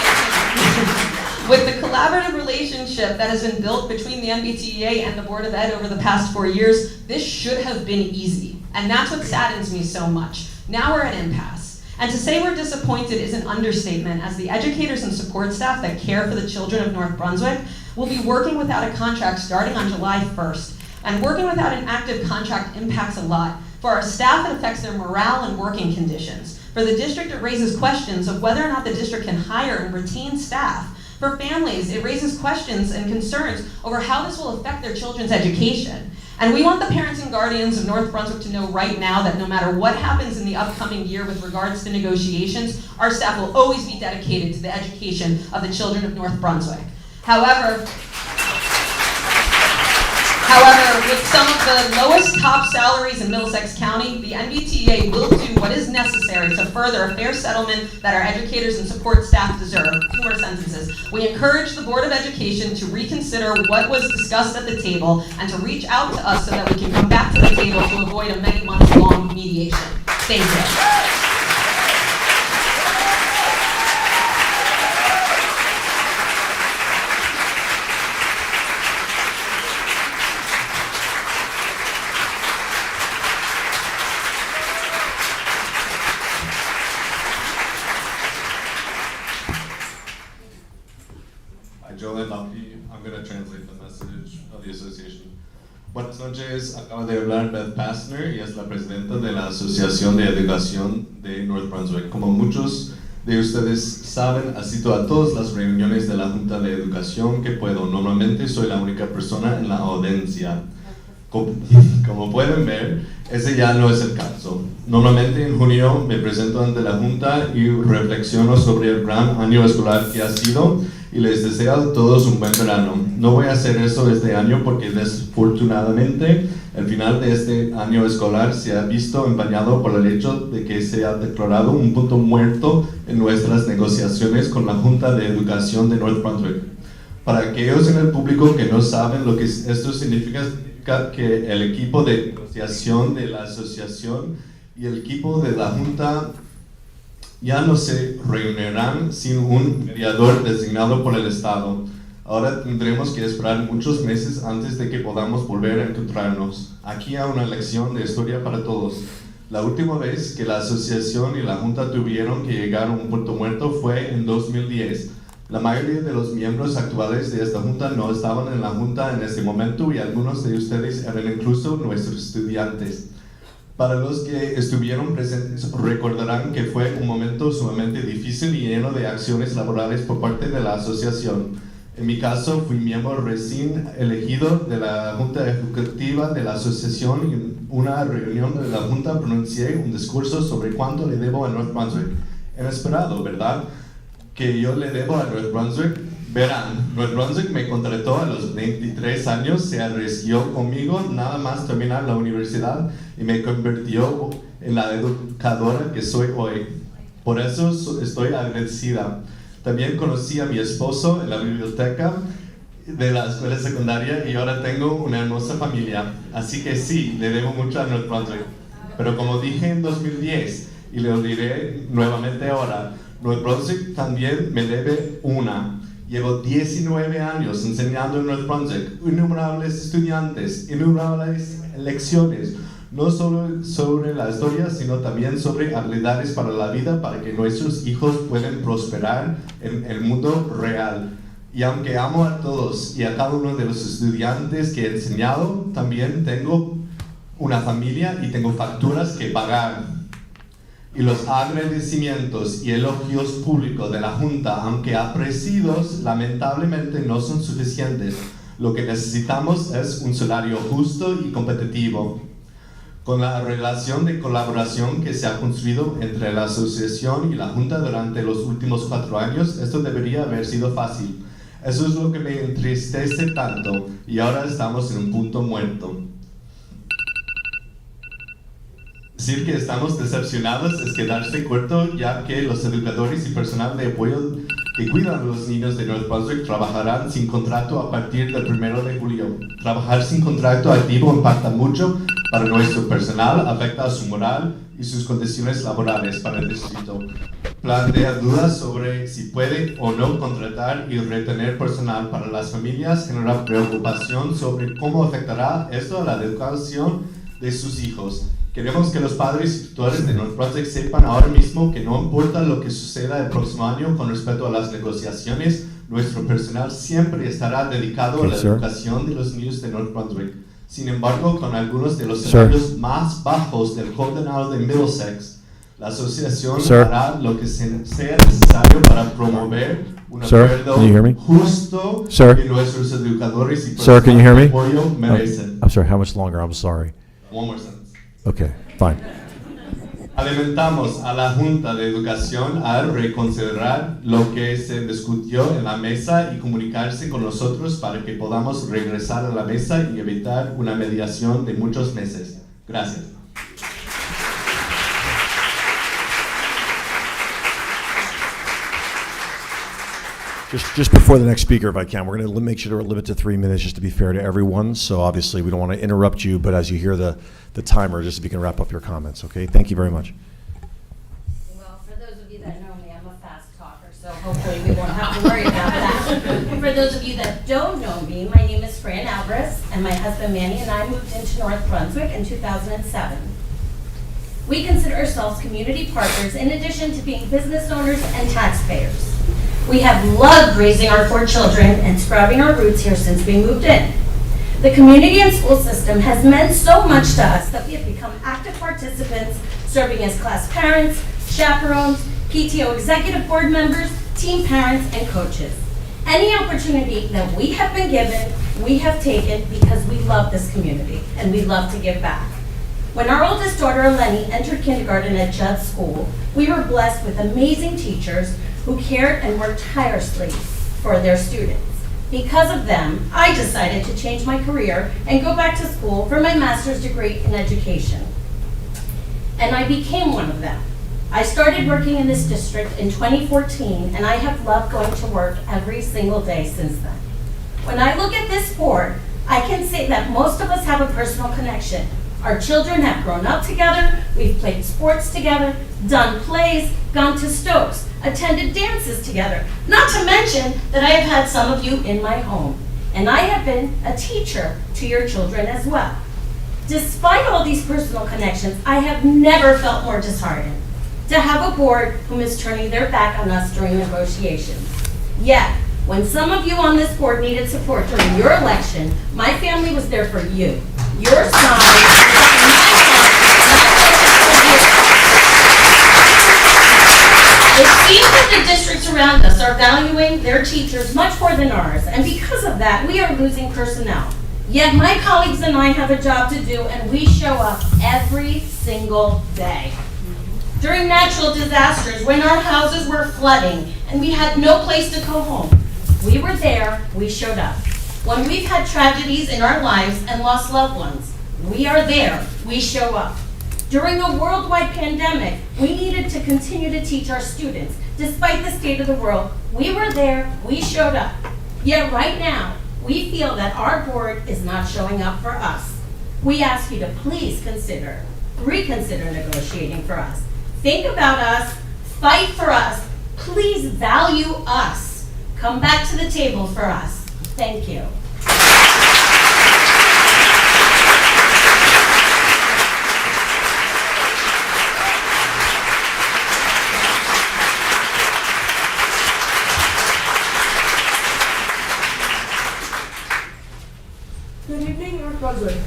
With the collaborative relationship that has been built between the NBTEA and the Board of Ed over the past 4 years, this should have been easy. And that's what saddens me so much. Now we're at impasse. And to say we're disappointed is an understatement, as the educators and support staff that care for the children of North Brunswick will be working without a contract starting on July 1st. And working without an active contract impacts a lot. For our staff, it affects their morale and working conditions. For the district, it raises questions of whether or not the district can hire and retain staff. For families, it raises questions and concerns over how this will affect their children's education. And we want the parents and guardians of North Brunswick to know right now that no matter what happens in the upcoming year with regards to negotiations, our staff will always be dedicated to the education of the children of North Brunswick. However, with some of the lowest top salaries in Middlesex County, the NBTEA will do what is necessary to further a fair settlement that our educators and support staff deserve. 2 more sentences. We encourage the Board of Education to reconsider what was discussed at the table and to reach out to us so that we can come back to the table to avoid a many months long mediation. Thank you. I'm going to translate the message of the association. Buenas noches, acaba de hablar Beth Pastner y es la presidenta de la Asociación de Educación de North Brunswick. Como muchos de ustedes saben, asisto a todas las reuniones de la Junta de Educación que puedo. Normalmente soy la única persona en la audiencia. Como pueden ver, ese ya no es el caso. Normalmente en junio me presento ante la Junta y reflexiono sobre el gran año escolar que ha sido y les deseo a todos un buen verano. No voy a hacer eso este año porque desafortunadamente el final de este año escolar se ha visto empañado por el hecho de que se ha declarado un punto muerto en nuestras negociaciones con la Junta de Educación de North Brunswick. Para aquellos en el público que no saben lo que esto significa, que el equipo de negociación de la asociación y el equipo de la Junta ya no se reunirán sin un mediador designado por el Estado. Ahora tendremos que esperar muchos meses antes de que podamos volver a encontrarnos. Aquí hay una lección de historia para todos. La última vez que la asociación y la Junta tuvieron que llegar a un punto muerto fue en 2010. La mayoría de los miembros actuales de esta Junta no estaban en la Junta en ese momento y algunos de ustedes eran incluso nuestros estudiantes. Para los que estuvieron presentes recordarán que fue un momento sumamente difícil y lleno de acciones laborales por parte de la asociación. En mi caso, fui miembro recién elegido de la Junta Ejecutiva de la Asociación y en una reunión de la Junta pronuncié un discurso sobre cuánto le debo a North Brunswick. Inesperado, ¿verdad? Que yo le debo a North Brunswick. Verán, North Brunswick me contrató a los 23 años, se arriesgó conmigo nada más terminar la universidad y me convirtió en la educadora que soy hoy. Por eso estoy agradecida. También conocí a mi esposo en la biblioteca de la escuela secundaria y ahora tengo una hermosa familia. Así que sí, le debo mucho a North Brunswick. Pero como dije en 2010, y lo diré nuevamente ahora, North Brunswick también me debe una. Llevo 19 años enseñando en North Brunswick, innumerables estudiantes, innumerables lecciones, no solo sobre la historia, sino también sobre habilidades para la vida, para que nuestros hijos puedan prosperar en el mundo real. Y aunque amo a todos y a cada uno de los estudiantes que he enseñado, también tengo una familia y tengo facturas que pagar. Y los agradecimientos y elogios públicos de la Junta, aunque apreciados, lamentablemente no son suficientes. Lo que necesitamos es un salario justo y competitivo. Con la relación de colaboración que se ha construido entre la asociación y la Junta durante los últimos 4 años, esto debería haber sido fácil. Eso es lo que me entristece tanto, y ahora estamos en un punto muerto. Decir que estamos decepcionados es quedarse corto, ya que los educadores y personal de apoyo que cuidan a los niños de North Brunswick trabajarán sin contrato a partir del 1 de julio. Trabajar sin contrato activo impacta mucho para nuestro personal, afecta a su moral y sus condiciones laborales para el distrito. Plantea dudas sobre si puede o no contratar y retener personal para las familias, genera preocupación sobre cómo afectará esto a la educación de sus hijos. Queremos que los padres y tutores de North Brunswick sepan ahora mismo que no importa lo que suceda el próximo año con respecto a las negociaciones, nuestro personal siempre estará dedicado a la educación de los niños de North Brunswick. Sin embargo, con algunos de los salarios más bajos del condado de Middlesex, la asociación hará lo que sea necesario para promover un acuerdo justo que nuestros educadores y personal de apoyo merecen. I'm sorry, how much longer? I'm sorry. One more sentence. Okay, fine. Alimentamos a la Junta de Educación a reconsiderar lo que se discutió en la mesa y comunicarse con nosotros para que podamos regresar a la mesa y evitar una mediación de muchos meses. Gracias. Just before the next speaker, if I can, we're going to make sure to limit to 3 minutes just to be fair to everyone. So obviously we don't want to interrupt you, but as you hear the timer, just if you can wrap up your comments, okay? Thank you very much. Well, for those of you that know me, I'm a fast talker, so hopefully we won't have to worry about that. And for those of you that don't know me, my name is Fran Alvarez, and my husband Manny and I moved into North Brunswick in 2007. We consider ourselves community partners in addition to being business owners and taxpayers. We have loved raising our 4 children and sprouting our roots here since we moved in. The community and school system has meant so much to us that we have become active participants, serving as class parents, chaperones, PTO executive board members, team parents, and coaches. Any opportunity that we have been given, we have taken because we love this community and we love to give back. When our oldest daughter, Eleni, entered kindergarten at Judd School, we were blessed with amazing teachers who cared and worked tirelessly for their students. Because of them, I decided to change my career and go back to school for my master's degree in education. And I became one of them. I started working in this district in 2014, and I have loved going to work every single day since then. When I look at this board, I can say that most of us have a personal connection. Our children have grown up together, we've played sports together, done plays, gone to Stokes, attended dances together. Not to mention that I have had some of you in my home, and I have been a teacher to your children as well. Despite all these personal connections, I have never felt more disheartened to have a board whom is turning their back on us during negotiations. Yet, when some of you on this board needed support during your election, my family was there for you. Your side is on my side, and I want to support you. It seems that the districts around us are valuing their teachers much more than ours, and because of that, we are losing personnel. Yet my colleagues and I have a job to do, and we show up every single day. During natural disasters, when our houses were flooding and we had no place to go home, we were there, we showed up. When we've had tragedies in our lives and lost loved ones, we are there, we show up. During a worldwide pandemic, we needed to continue to teach our students. Despite the state of the world, we were there, we showed up. Yet right now, we feel that our board is not showing up for us. We ask you to please reconsider negotiating for us. Think about us, fight for us, please value us. Come back to the table for us. Thank you. Good evening, North Brunswick.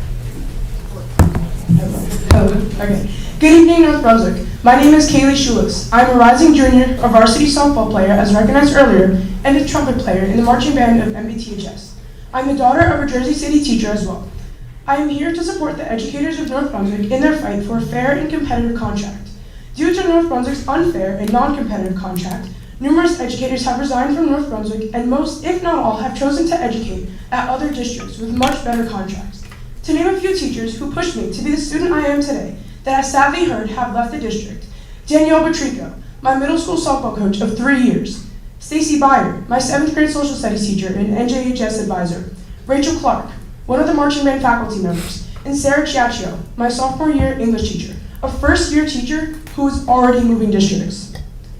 Okay. Good evening, North Brunswick. My name is Kaylee Schulis. I'm a rising junior, a varsity softball player, as recognized earlier, and a trumpet player in the marching band of MBTHS. I'm the daughter of a Jersey City teacher as well. I am here to support the educators of North Brunswick in their fight for a fair and competitive contract. Due to North Brunswick's unfair and non-competitive contract, numerous educators have resigned from North Brunswick, and most, if not all, have chosen to educate at other districts with much better contracts. To name a few teachers who pushed me to be the student I am today, that I sadly heard have left the district: Danielle Batrico, my middle school softball coach of 3 years; Stacy Byer, my 7th grade social studies teacher and NJHS advisor; Rachel Clark, one of the marching band faculty members; and Sarah Chiaccio, my sophomore year English teacher, a first-year teacher who is already moving districts.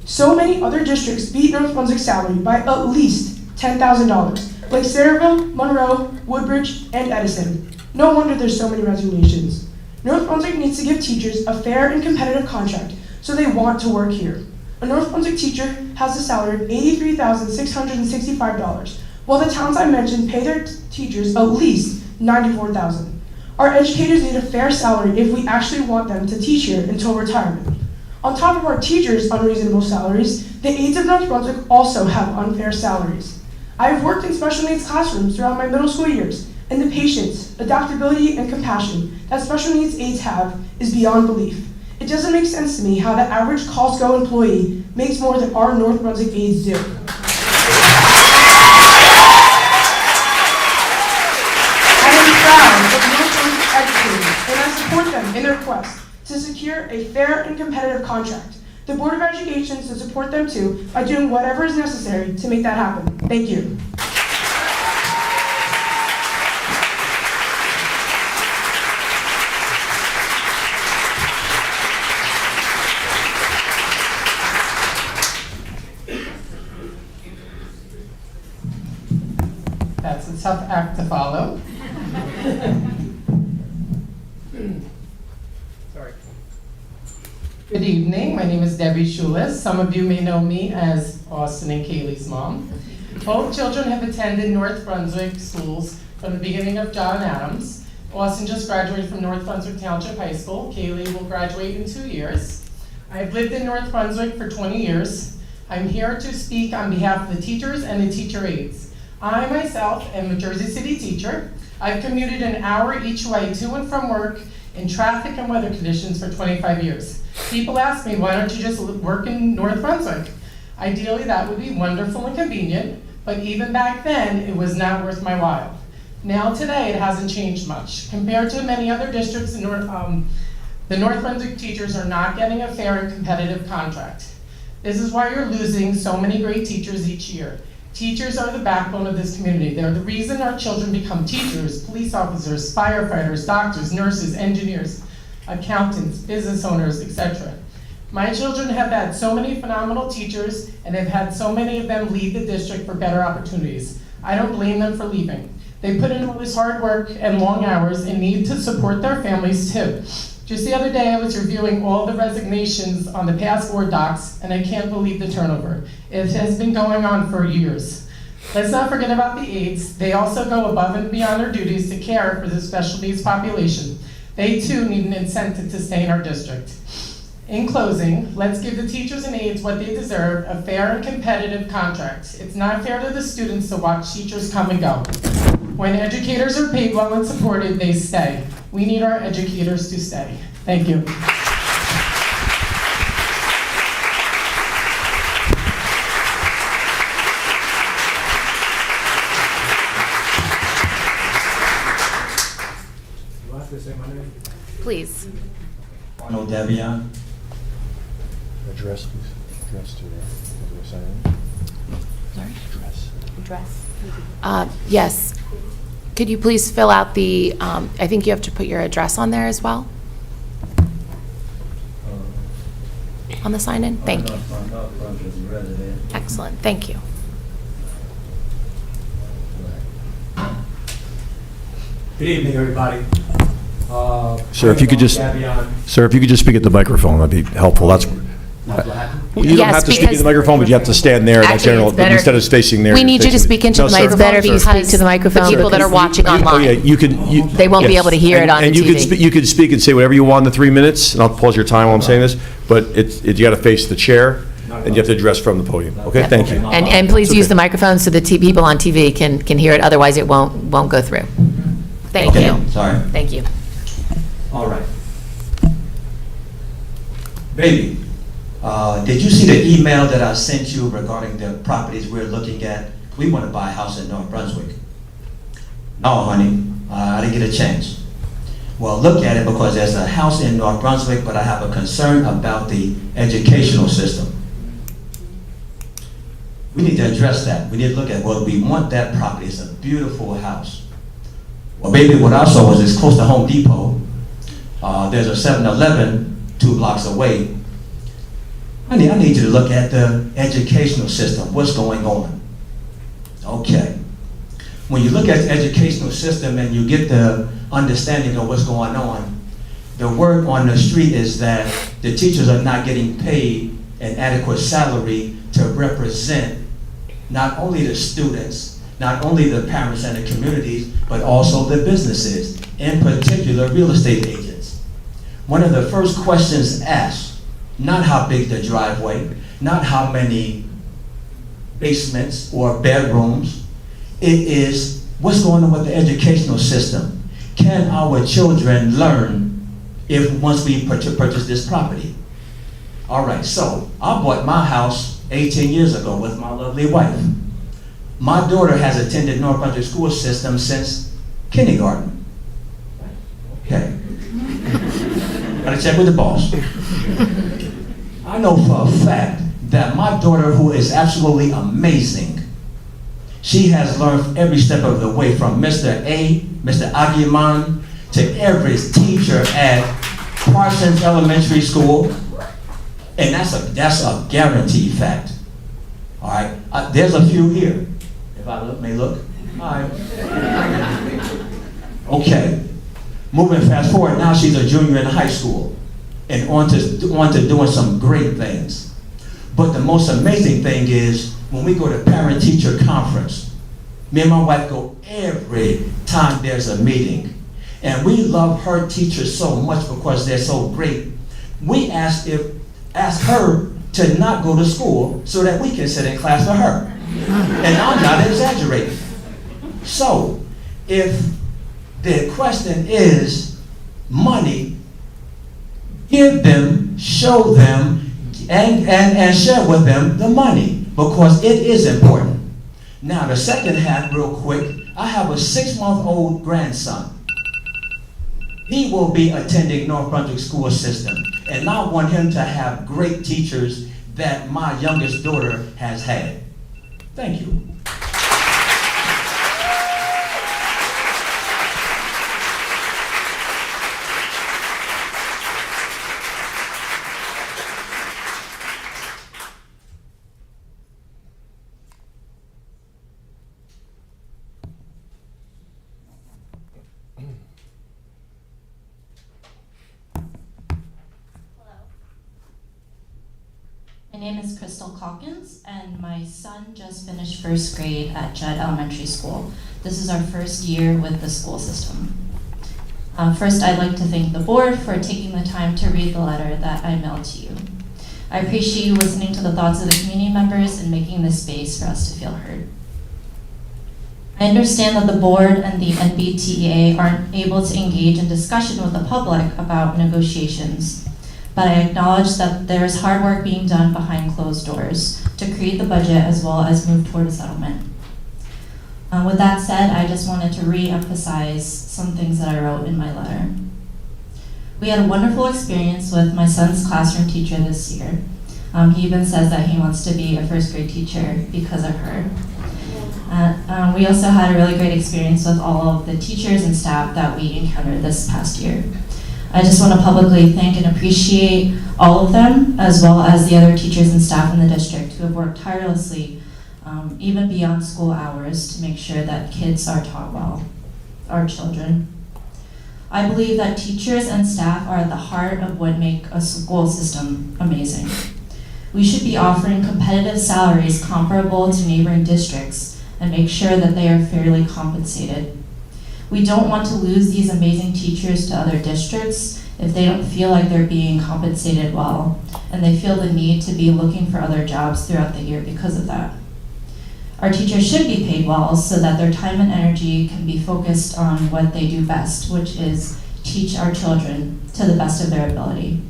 So many other districts beat North Brunswick's salary by at least $10,000, like Sayreville, Monroe, Woodbridge, and Edison. No wonder there's so many resignations. North Brunswick needs to give teachers a fair and competitive contract so they want to work here. A North Brunswick teacher has a salary of $83,665, while the towns I mentioned pay their teachers at least $94,000. Our educators need a fair salary if we actually want them to teach here until retirement. On top of our teachers' unreasonable salaries, the aides of North Brunswick also have unfair salaries. I have worked in special needs classrooms throughout my middle school years, and the patience, adaptability, and compassion that special needs aides have is beyond belief. It doesn't make sense to me how the average Costco employee makes more than our North Brunswick aides do. I am proud of North Brunswick educators, and I support them in their quest to secure a fair and competitive contract. The Board of Education should support them too by doing whatever is necessary to make that happen. Thank you. That's a tough act to follow. Sorry. Good evening. My name is Debbie Schulis. Some of you may know me as Austin and Kaylee's mom. Both children have attended North Brunswick schools from the beginning of John Adams. Austin just graduated from North Brunswick Township High School. Kaylee will graduate in 2 years. I've lived in North Brunswick for 20 years. I'm here to speak on behalf of the teachers and the teacher aides. I myself am a Jersey City teacher. I've commuted an hour each way to and from work in traffic and weather conditions for 25 years. People ask me, why don't you just work in North Brunswick? Ideally, that would be wonderful and convenient, but even back then, it was not worth my while. Now today, it hasn't changed much. Compared to many other districts in the North Brunswick teachers are not getting a fair and competitive contract. This is why you're losing so many great teachers each year. Teachers are the backbone of this community. They're the reason our children become teachers, police officers, firefighters, doctors, nurses, engineers, accountants, business owners, etc. My children have had so many phenomenal teachers, and have had so many of them leave the district for better opportunities. I don't blame them for leaving. They put in all this hard work and long hours and need to support their families too. Just the other day, I was reviewing all the resignations on the past board docs, and I can't believe the turnover. It has been going on for years. Let's not forget about the aides. They also go above and beyond their duties to care for the special needs population. They too need an incentive to stay in our district. In closing, let's give the teachers and aides what they deserve, a fair and competitive contract. It's not fair to the students to watch teachers come and go. When educators are paid well and supported, they stay. We need our educators to stay. Thank you. Please. Arnold Devion. Address, please. Address to Sorry? Address. Yes. Could you please fill out the, I think you have to put your address on there as well? On the sign-in? Thank you. Excellent, thank you. Good evening, everybody. Sir, if you could just, speak at the microphone, that'd be helpful. That's. You don't have to speak in the microphone, but you have to stand there. That's Actually, general, it's better- instead of facing there. We you're need you to facing- speak into No, the sir. microphone. It's better if you speak because to the microphone. The people that are watching Oh, online. yeah, you could. They won't be yes. able to hear it on and the you TV. Could you could speak and say whatever you want in the 3 minutes, and I'll pause your time while I'm saying this, but you got to face the chair, and you have to address from the podium. Okay, thank you. And please It's use okay. the microphone so the people on TV can hear it, otherwise it won't go through. Thank you. Sorry. Thank you. All right. Baby, did you see the email that I sent you regarding the properties we're looking at? We want to buy a house in North Brunswick. No, honey, I didn't get a chance. Well, look at it, because there's a house in North Brunswick, but I have a concern about the educational system. We need to address that. We need to look at, well, we want that property. It's a beautiful house. Well, baby, what I saw was it's close to Home Depot. There's a 7-Eleven 2 blocks away. Honey, I need you to look at the educational system. What's going on? Okay. When you look at the educational system and you get the understanding of what's going on, the word on the street is that the teachers are not getting paid an adequate salary to represent not only the students, not only the parents and the communities, but also the businesses, in particular real estate agents. One of the first questions asked, not how big the driveway, not how many basements or bedrooms, it is what's going on with the educational system. Can our children learn if once we purchase this property? All right, so I bought my house 18 years ago with my lovely wife. My daughter has attended North Brunswick school system since kindergarten. Okay. Gotta check with the boss. I know for a fact that my daughter, who is absolutely amazing, she has learned every step of the way from Mr. A, Mr. Aguiman, to every teacher at Parsons Elementary School, and that's a guaranteed fact. All right, there's a few here. If I may look. All right. Okay. Moving fast forward, now she's a junior in high school, and on to doing some great things. But the most amazing thing is when we go to parent-teacher conference, me and my wife go every time there's a meeting, and we love her teachers so much because they're so great. We ask her to not go to school so that we can sit in class with her. And I'm not exaggerating. So, if the question is money, give them, show them, and share with them the money, because it is important. Now, the second half, real quick, I have a 6-month-old grandson. He will be attending North Brunswick school system, and I want him to have great teachers that my youngest daughter has had. Thank you. My name is Crystal Calkins, and my son just finished first grade at Judd Elementary School. This is our first year with the school system. First, I'd like to thank the board for taking the time to read the letter that I mailed to you. I appreciate you listening to the thoughts of the community members and making this space for us to feel heard. I understand that the board and the NBTEA aren't able to engage in discussion with the public about negotiations, but I acknowledge that there is hard work being done behind closed doors to create the budget as well as move toward a settlement. With that said, I just wanted to re-emphasize some things that I wrote in my letter. We had a wonderful experience with my son's classroom teacher this year. He even says that he wants to be a first grade teacher because of her. We also had a really great experience with all of the teachers and staff that we encountered this past year. I just want to publicly thank and appreciate all of them, as well as the other teachers and staff in the district who have worked tirelessly, even beyond school hours, to make sure that kids are taught well, our children. I believe that teachers and staff are at the heart of what make a school system amazing. We should be offering competitive salaries comparable to neighboring districts and make sure that they are fairly compensated. We don't want to lose these amazing teachers to other districts if they don't feel like they're being compensated well, and they feel the need to be looking for other jobs throughout the year because of that. Our teachers should be paid well so that their time and energy can be focused on what they do best, which is teach our children to the best of their ability.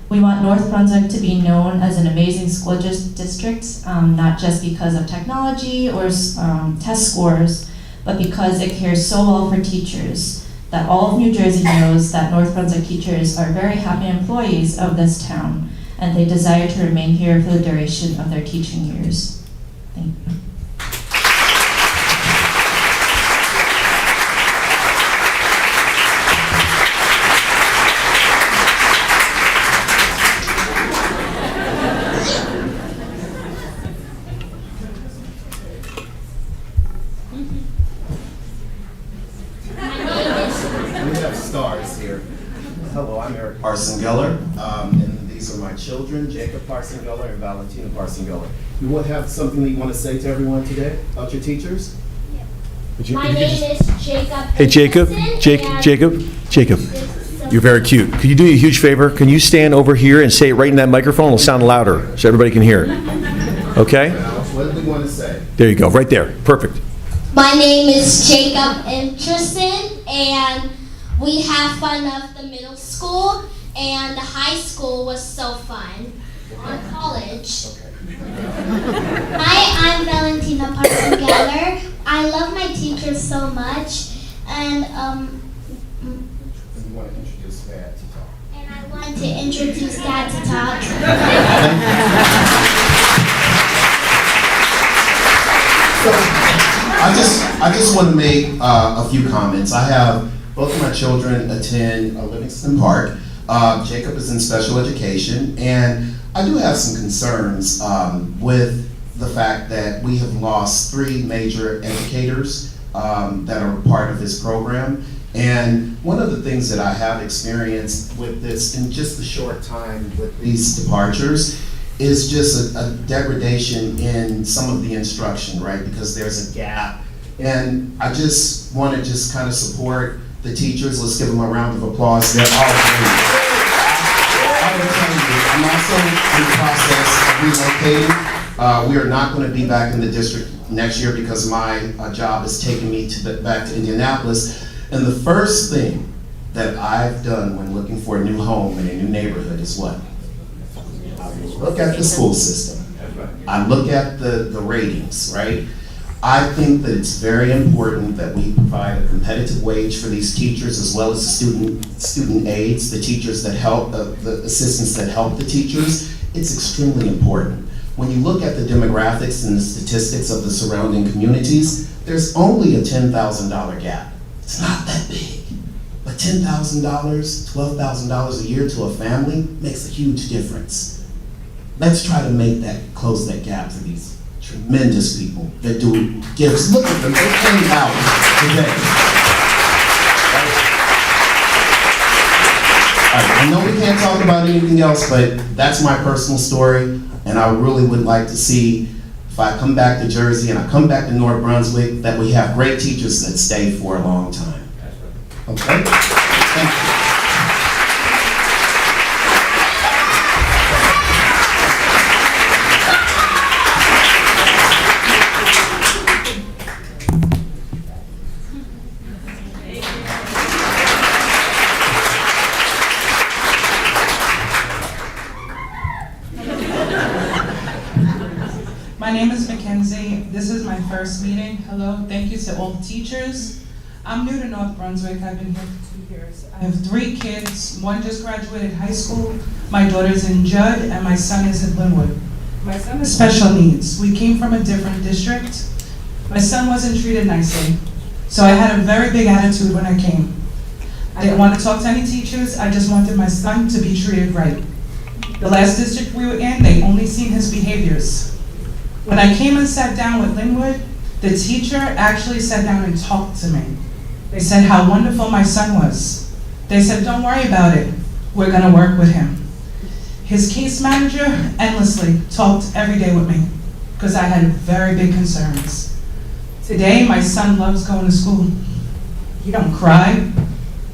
We want North Brunswick to be known as an amazing school district, not just because of technology or test scores, but because it cares so well for teachers, that all of New Jersey knows that North Brunswick teachers are very happy employees of this town, and they desire to remain here for the duration of their teaching years. Thank you. We have stars here. Hello, I'm Eric Parson Geller, and these are my children, Jacob Parson Geller and Valentina Parson Geller. You want to have something that you want to say to everyone today about your teachers? My name is Jacob. Hey, Jacob, Jacob, you're very cute. Could you do me a huge favor? Can you stand over here and say it right in that microphone? It'll sound louder so everybody can hear it. Okay? What do we want to say? There you go, right there. Perfect. My name is Jacob Intereston, and we have fun of the middle school, and the high school was so fun. On college. Hi, I'm Valentina Parson Geller. I love my teachers so much, and You want to introduce Dad to talk. and I want to introduce Dad to talk. I just want to make a few comments. I have both of my children attend Livingston Park. Jacob is in special education, and I do have some concerns with the fact that we have lost 3 major educators that are part of this program. And one of the things that I have experienced with this in just the short time with these departures is just a degradation in some of the instruction, right? Because there's a gap. And I just want to just kind of support the teachers. Let's give them a round of applause. They're all great. I will tell you, I'm also in the process of relocating. We are not going to be back in the district next year because my job is taking me back to Indianapolis. And the first thing that I've done when looking for a new home in a new neighborhood is what? Look at the school system. I look at the ratings, right? I think that it's very important that we provide a competitive wage for these teachers as well as the student aides, the teachers that help, the assistants that help the teachers. It's extremely important. When you look at the demographics and the statistics of the surrounding communities, there's only a $10,000 gap. It's not that big. But $10,000, $12,000 a year to a family makes a huge difference. Let's try to close that gap for these tremendous people that do gifts. Look at them, they came out today. All right, I know we can't talk about anything else, but that's my personal story, and I really would like to see, if I come back to Jersey and I come back to North Brunswick, that we have great teachers that stay for a long time. Okay? Thank you. My name is Mackenzie. This is my first meeting. Hello, thank you to all the teachers. I'm new to North Brunswick. I've been here for 2 years. I have 3 kids. One just graduated high school. My daughter's in Judd, and my son is in Linwood. My son has special needs. We came from a different district. My son wasn't treated nicely, so I had a very big attitude when I came. I didn't want to talk to any teachers. I just wanted my son to be treated right. The last district we were in, they only seen his behaviors. When I came and sat down with Linwood, the teacher actually sat down and talked to me. They said how wonderful my son was. They said, don't worry about it. We're gonna work with him. His case manager endlessly talked every day with me because I had very big concerns. Today, my son loves going to school. He don't cry.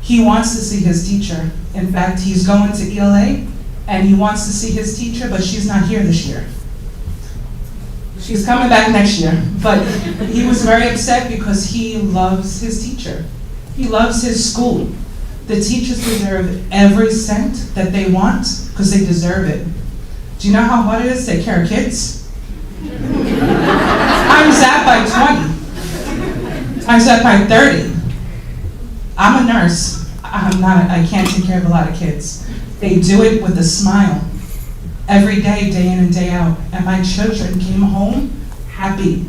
He wants to see his teacher. In fact, he's going to ELA and he wants to see his teacher, but she's not here this year. She's coming back next year, but he was very upset because he loves his teacher. He loves his school. The teachers deserve every cent that they want because they deserve it. Do you know how hard it is to take care of kids? Times that by 20. Times that by 30. I'm a nurse. I can't take care of a lot of kids. They do it with a smile. Every day, day in and day out. And my children came home happy.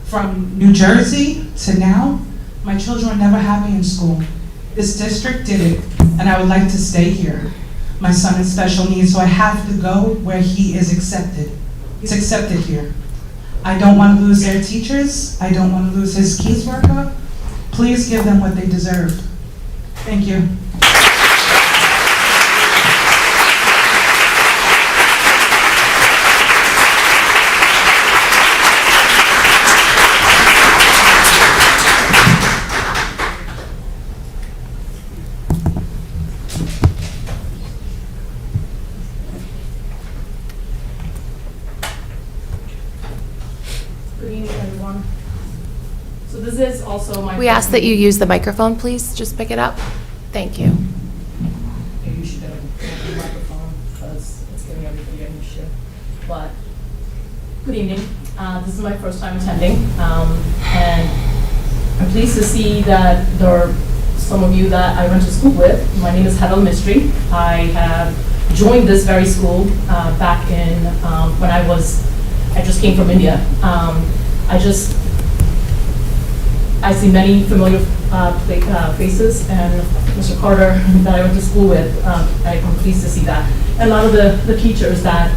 From New Jersey to now, my children were never happy in school. This district did it, and I would like to stay here. My son has special needs, so I have to go where he is accepted. He's accepted here. I don't want to lose their teachers. I don't want to lose his caseworker. Please give them what they deserve. Thank you. Good evening, everyone. So this is also my. We ask that you use the microphone, please. Just pick it up. Thank you. Maybe you should get a microphone because it's giving everybody an issue. But, good evening. This is my first time attending. And I'm pleased to see that there are some of you that I went to school with. My name is Heather Mystery. I have joined this very school back in when I just came from India. I see many familiar faces, and Mr. Carter that I went to school with, I'm pleased to see that. And a lot of the teachers that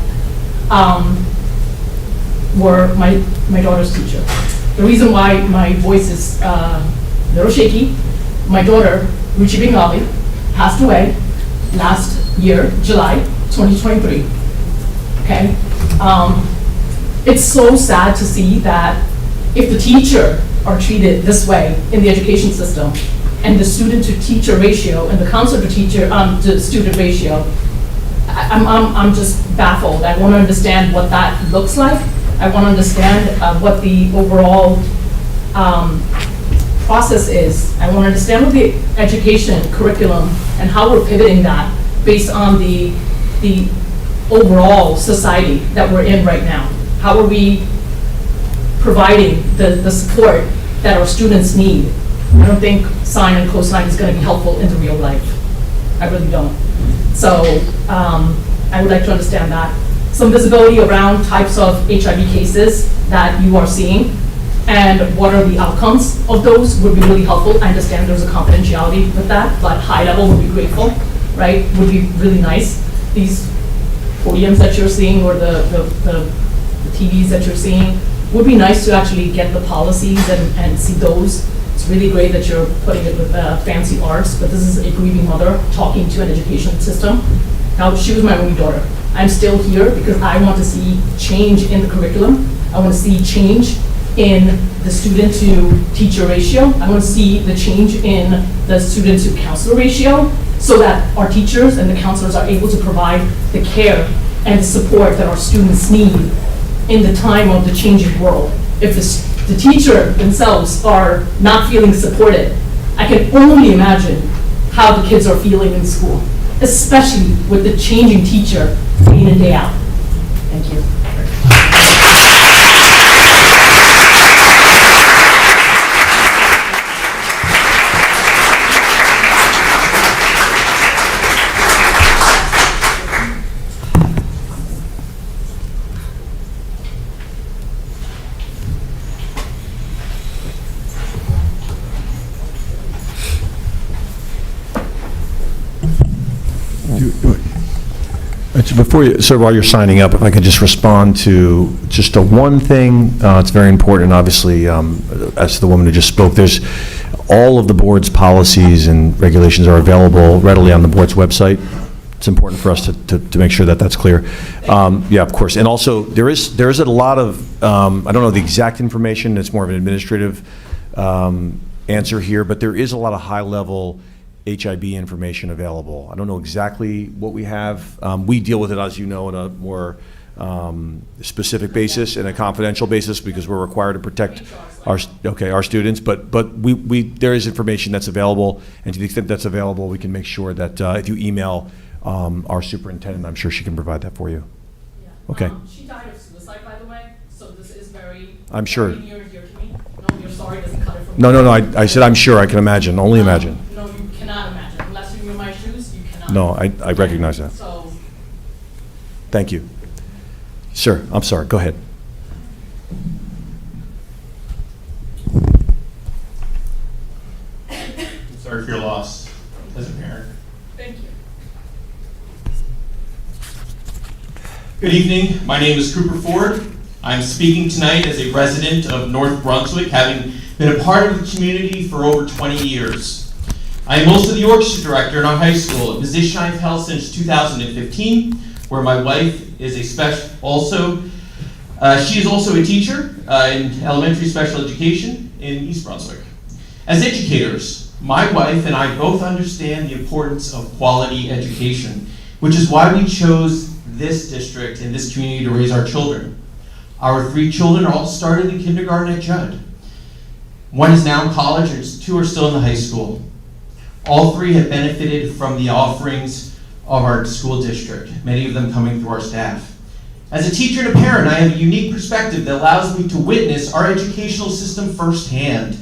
were my daughter's teacher. The reason why my voice is a little shaky, my daughter, Ruchi Bengali, passed away last year, July 2023. Okay? It's so sad to see that if the teacher are treated this way in the education system, and the student to teacher ratio and the counselor to teacher to student ratio, I'm just baffled. I want to understand what that looks like. I want to understand what the overall process is. I want to understand what the education curriculum and how we're pivoting that based on the overall society that we're in right now. How are we providing the support that our students need? I don't think sine and cosine is going to be helpful in the real life. I really don't. So I would like to understand that. Some visibility around types of HIV cases that you are seeing and what are the outcomes of those would be really helpful. I understand there's a confidentiality with that, but high level would be grateful, right? Would be really nice. These podiums that you're seeing or the TVs that you're seeing, would be nice to actually get the policies and see those. It's really great that you're putting it with fancy arts, but this is a grieving mother talking to an education system. Now, she was my only daughter. I'm still here because I want to see change in the curriculum. I want to see change in the student to teacher ratio. I want to see the change in the student to counselor ratio so that our teachers and the counselors are able to provide the care and the support that our students need in the time of the changing world. If the teacher themselves are not feeling supported, I can only imagine how the kids are feeling in school, especially with the changing teacher day in and day out. Thank you. Before you, so while you're signing up, if I could just respond to just a one thing, it's very important, obviously, as to the woman who just spoke, there's all of the board's policies and regulations are available readily on the board's website. It's important for us to make sure that that's clear. Yeah, of course. And also, there is a lot of, I don't know the exact information, it's more of an administrative answer here, but there is a lot of high-level HIB information available. I don't know exactly what we have. We deal with it, as you know, on a more specific basis and a confidential basis because we're required to protect our students. But there is information that's available, and to the extent that's available, we can make sure that if you email our superintendent, I'm sure she can provide that for you. Yeah. Okay. She died of suicide, by the way, so this is very. I'm sure. Very near and dear to me. No, you're sorry doesn't cut it from. No. I said I'm sure. I can imagine. Only imagine. No, you cannot imagine. Unless you're in my shoes, you cannot. No, I recognize that. So. Thank you. Sir, I'm sorry. Go ahead. I'm sorry for your loss as a parent. Thank you. Good evening. My name is Cooper Ford. I'm speaking tonight as a resident of North Brunswick, having been a part of the community for over 20 years. I am also the orchestra director in our high school, a position I've held since 2015, where my wife is a she is also a teacher in elementary special education in East Brunswick. As educators, my wife and I both understand the importance of quality education, which is why we chose this district and this community to raise our children. Our 3 children all started in kindergarten at Judd. 1 is now in college and 2 are still in the high school. All 3 have benefited from the offerings of our school district, many of them coming through our staff. As a teacher and a parent, I have a unique perspective that allows me to witness our educational system firsthand.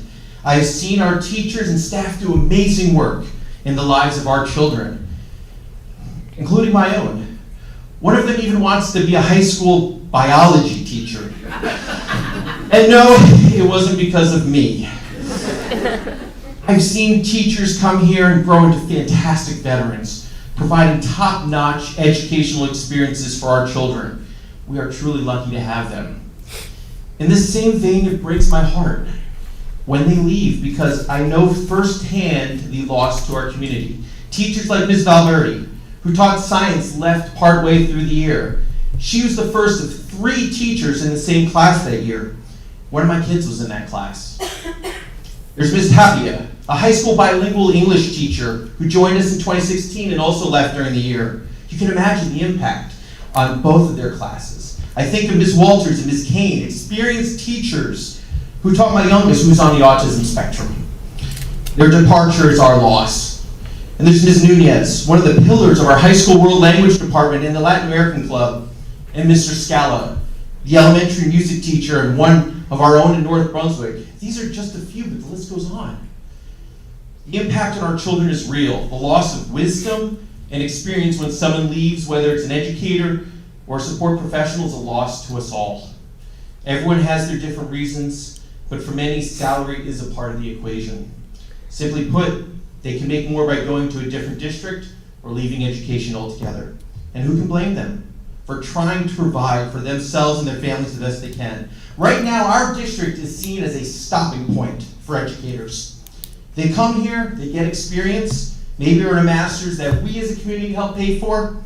I have seen our teachers and staff do amazing work in the lives of our children, including my own. One of them even wants to be a high school biology teacher. And no, it wasn't because of me. I've seen teachers come here and grow into fantastic veterans, providing top-notch educational experiences for our children. We are truly lucky to have them. In this same vein, it breaks my heart when they leave because I know firsthand the loss to our community. Teachers like Ms. Valverde, who taught science, left partway through the year. She was the first of 3 teachers in the same class that year. One of my kids was in that class. There's Ms. Tapia, a high school bilingual English teacher who joined us in 2016 and also left during the year. You can imagine the impact on both of their classes. I think of Ms. Walters and Ms. Kane, experienced teachers who taught my youngest who's on the autism spectrum. Their departure is our loss. And there's Ms. Nunez, one of the pillars of our high school world language department and the Latin American Club, and Mr. Scala, the elementary music teacher and one of our own in North Brunswick. These are just a few, but the list goes on. The impact on our children is real. The loss of wisdom and experience when someone leaves, whether it's an educator or a support professional, is a loss to us all. Everyone has their different reasons, but for many, salary is a part of the equation. Simply put, they can make more by going to a different district or leaving education altogether. And who can blame them for trying to provide for themselves and their families the best they can? Right now, our district is seen as a stopping point for educators. They come here, they get experience, maybe earn a master's that we as a community help pay for,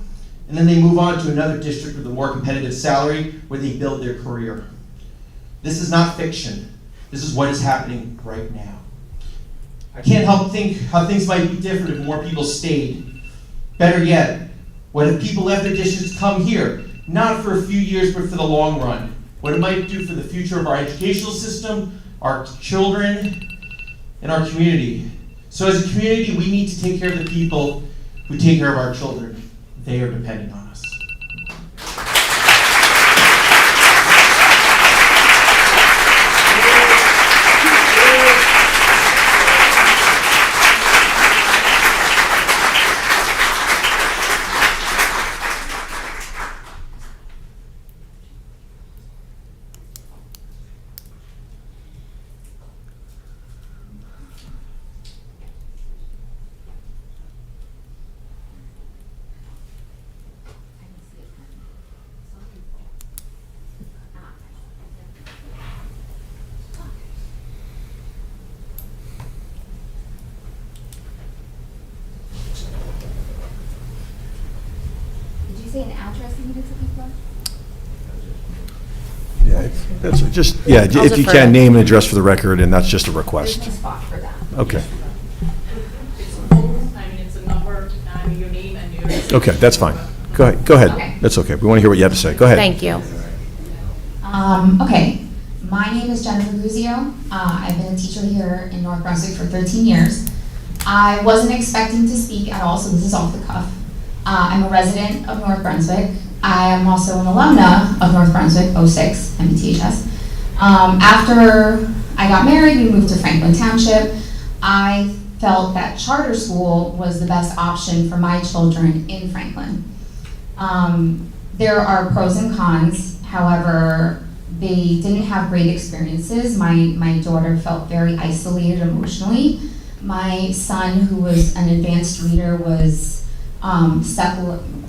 and then they move on to another district with a more competitive salary where they build their career. This is not fiction. This is what is happening right now. I can't help think how things might be different if more people stayed. Better yet, what if people left their districts to come here, not for a few years, but for the long run? What it might do for the future of our educational system, our children, and our community. So as a community, we need to take care of the people who take care of our children. They are depending on us. Did you say an address you needed to give us? Yeah, that's just, yeah, if you can, name and address for the record, and that's just a request. There's no spot for that. Okay. It's a number, your name and your. Okay, that's fine. Go ahead. Go ahead. Okay. That's okay. We want to hear what you have to say. Go ahead. Thank you. Okay, my name is Jennifer Guzio. I've been a teacher here in North Brunswick for 13 years. I wasn't expecting to speak at all, so this is off the cuff. I'm a resident of North Brunswick. I am also an alumna of North Brunswick, 06, MBTHS. After I got married, we moved to Franklin Township. I felt that charter school was the best option for my children in Franklin. There are pros and cons. However, they didn't have great experiences. My daughter felt very isolated emotionally. My son, who was an advanced reader, was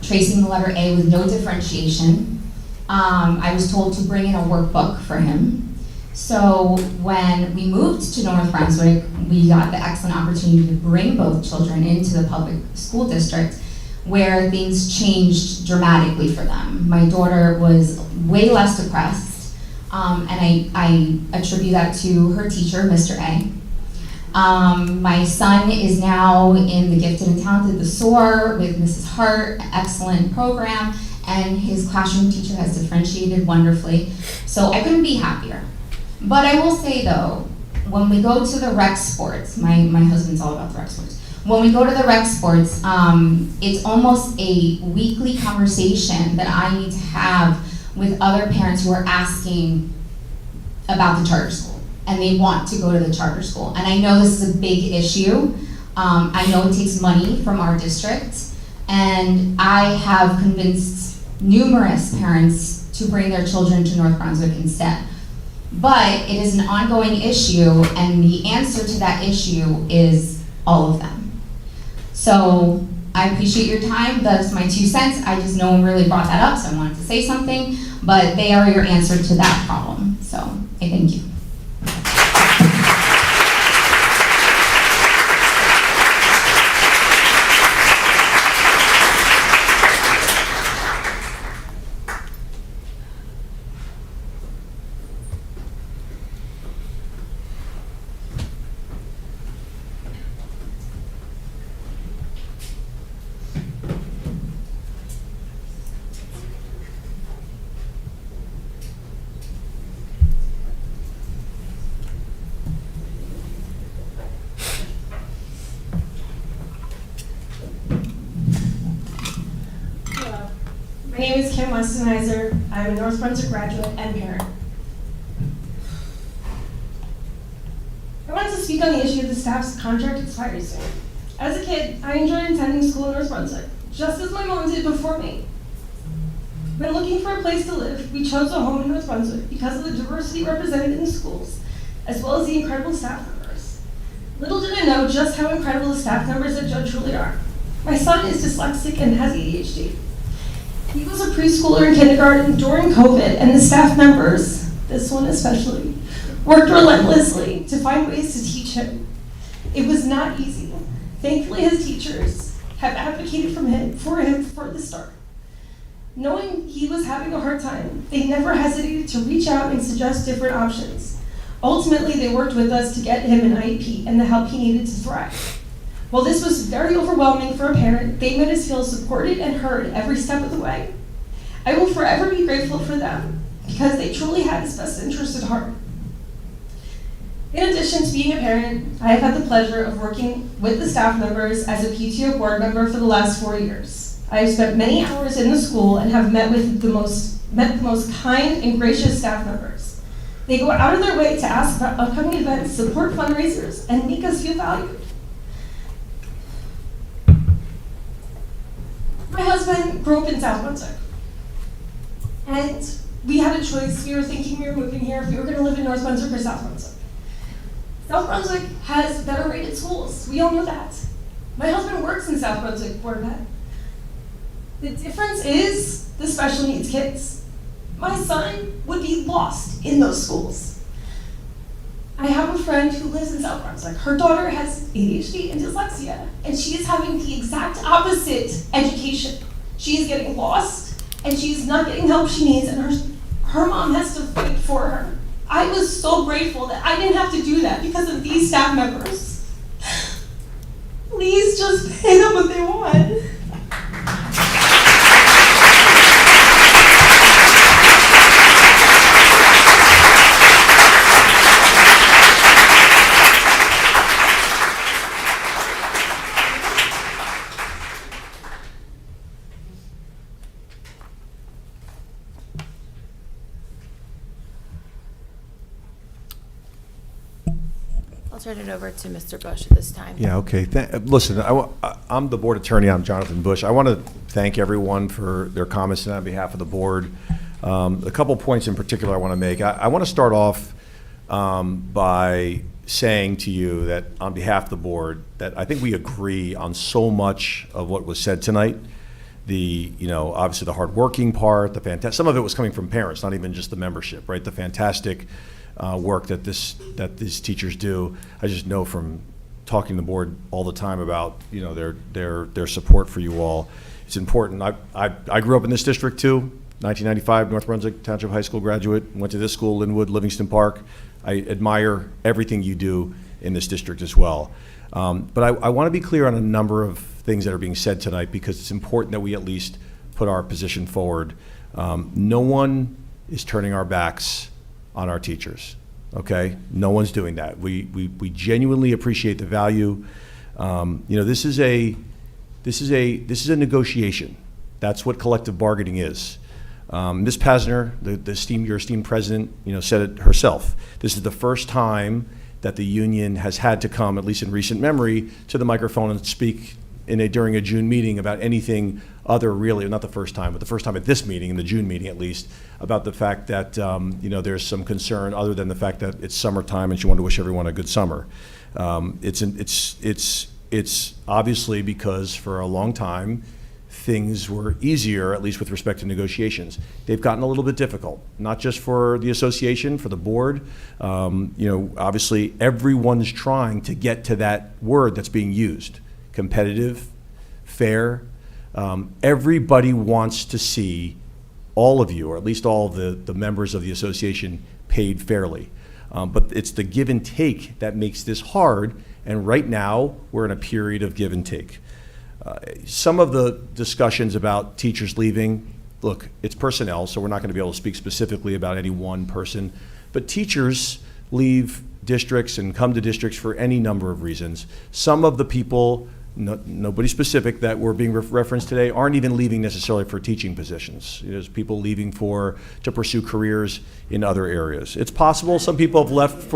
tracing the letter A with no differentiation. I was told to bring in a workbook for him. So when we moved to North Brunswick, we got the excellent opportunity to bring both children into the public school district, where things changed dramatically for them. My daughter was way less depressed, and I attribute that to her teacher, Mr. A. My son is now in the Gifted and Talented, the SOAR, with Mrs. Hart, excellent program, and his classroom teacher has differentiated wonderfully. So I couldn't be happier. But I will say though, when we go to the rec sports, my husband's all about the rec sports. When we go to the rec sports, it's almost a weekly conversation that I need to have with other parents who are asking about the charter school, and they want to go to the charter school. And I know this is a big issue. I know it takes money from our district, and I have convinced numerous parents to bring their children to North Brunswick instead. But it is an ongoing issue, and the answer to that issue is all of them. So I appreciate your time. That's my 2 cents. I just no one really brought that up, so I wanted to say something. But they are your answer to that problem. So I thank you. My name is Kim Westenizer. I'm a North Brunswick graduate and parent. I wanted to speak on the issue of the staff's contract expiry soon. As a kid, I enjoyed attending school in North Brunswick, just as my mom did before me. When looking for a place to live, we chose a home in North Brunswick because of the diversity represented in the schools, as well as the incredible staff members. Little did I know just how incredible the staff members at Judge truly are. My son is dyslexic and has ADHD. He was a preschooler in kindergarten during COVID, and the staff members, this one especially, worked relentlessly to find ways to teach him. It was not easy. Thankfully, his teachers have advocated for him from the start. Knowing he was having a hard time, they never hesitated to reach out and suggest different options. Ultimately, they worked with us to get him an IEP and the help he needed to thrive. While this was very overwhelming for a parent, they made us feel supported and heard every step of the way. I will forever be grateful for them because they truly had his best interest at heart. In addition to being a parent, I have had the pleasure of working with the staff members as a PTO board member for the last 4 years. I have spent many hours in the school and have met the most kind and gracious staff members. They go out of their way to ask about upcoming events, support fundraisers, and make us feel valued. My husband grew up in South Brunswick, and we had a choice. We were thinking we were moving here if we were going to live in North Brunswick or South Brunswick. South Brunswick has better rated schools. We all know that. My husband works in South Brunswick Board of Ed. The difference is the special needs kids. My son would be lost in those schools. I have a friend who lives in South Brunswick. Her daughter has ADHD and dyslexia, and she is having the exact opposite education. She is getting lost, and she's not getting help she needs, and her mom has to fight for her. I was so grateful that I didn't have to do that because of these staff members. Please just pay them what they want. I'll turn it over to Mr. Bush at this time. Yeah, okay. Listen, I'm the board attorney. I'm Jonathan Bush. I want to thank everyone for their comments and on behalf of the board. A couple points in particular I want to make. I want to start off by saying to you that on behalf of the board, that I think we agree on so much of what was said tonight. Obviously the hardworking part, some of it was coming from parents, not even just the membership, right? The fantastic work that these teachers do. I just know from talking to the board all the time about their support for you all. It's important. I grew up in this district too. 1995, North Brunswick Township High School graduate. Went to this school, Linwood, Livingston Park. I admire everything you do in this district as well. But I want to be clear on a number of things that are being said tonight because it's important that we at least put our position forward. No one is turning our backs on our teachers, okay? No one's doing that. We genuinely appreciate the value. This is a negotiation. That's what collective bargaining is. Ms. Pasner, your esteemed president, said it herself. This is the first time that the union has had to come, at least in recent memory, to the microphone and speak during a June meeting about anything other, really, not the first time, but the first time at this meeting, in the June meeting at least, about the fact that there's some concern other than the fact that it's summertime and she wanted to wish everyone a good summer. It's obviously because for a long time things were easier, at least with respect to negotiations. They've gotten a little bit difficult, not just for the association, for the board. Obviously everyone's trying to get to that word that's being used: competitive, fair. Everybody wants to see all of you, or at least all of the members of the association, paid fairly. But it's the give and take that makes this hard, and right now we're in a period of give and take. Some of the discussions about teachers leaving, look, it's personnel, so we're not going to be able to speak specifically about any one person, but teachers leave districts and come to districts for any number of reasons. Some of the people, nobody specific, that were being referenced today aren't even leaving necessarily for teaching positions. There's people leaving to pursue careers in other areas. It's possible some people have left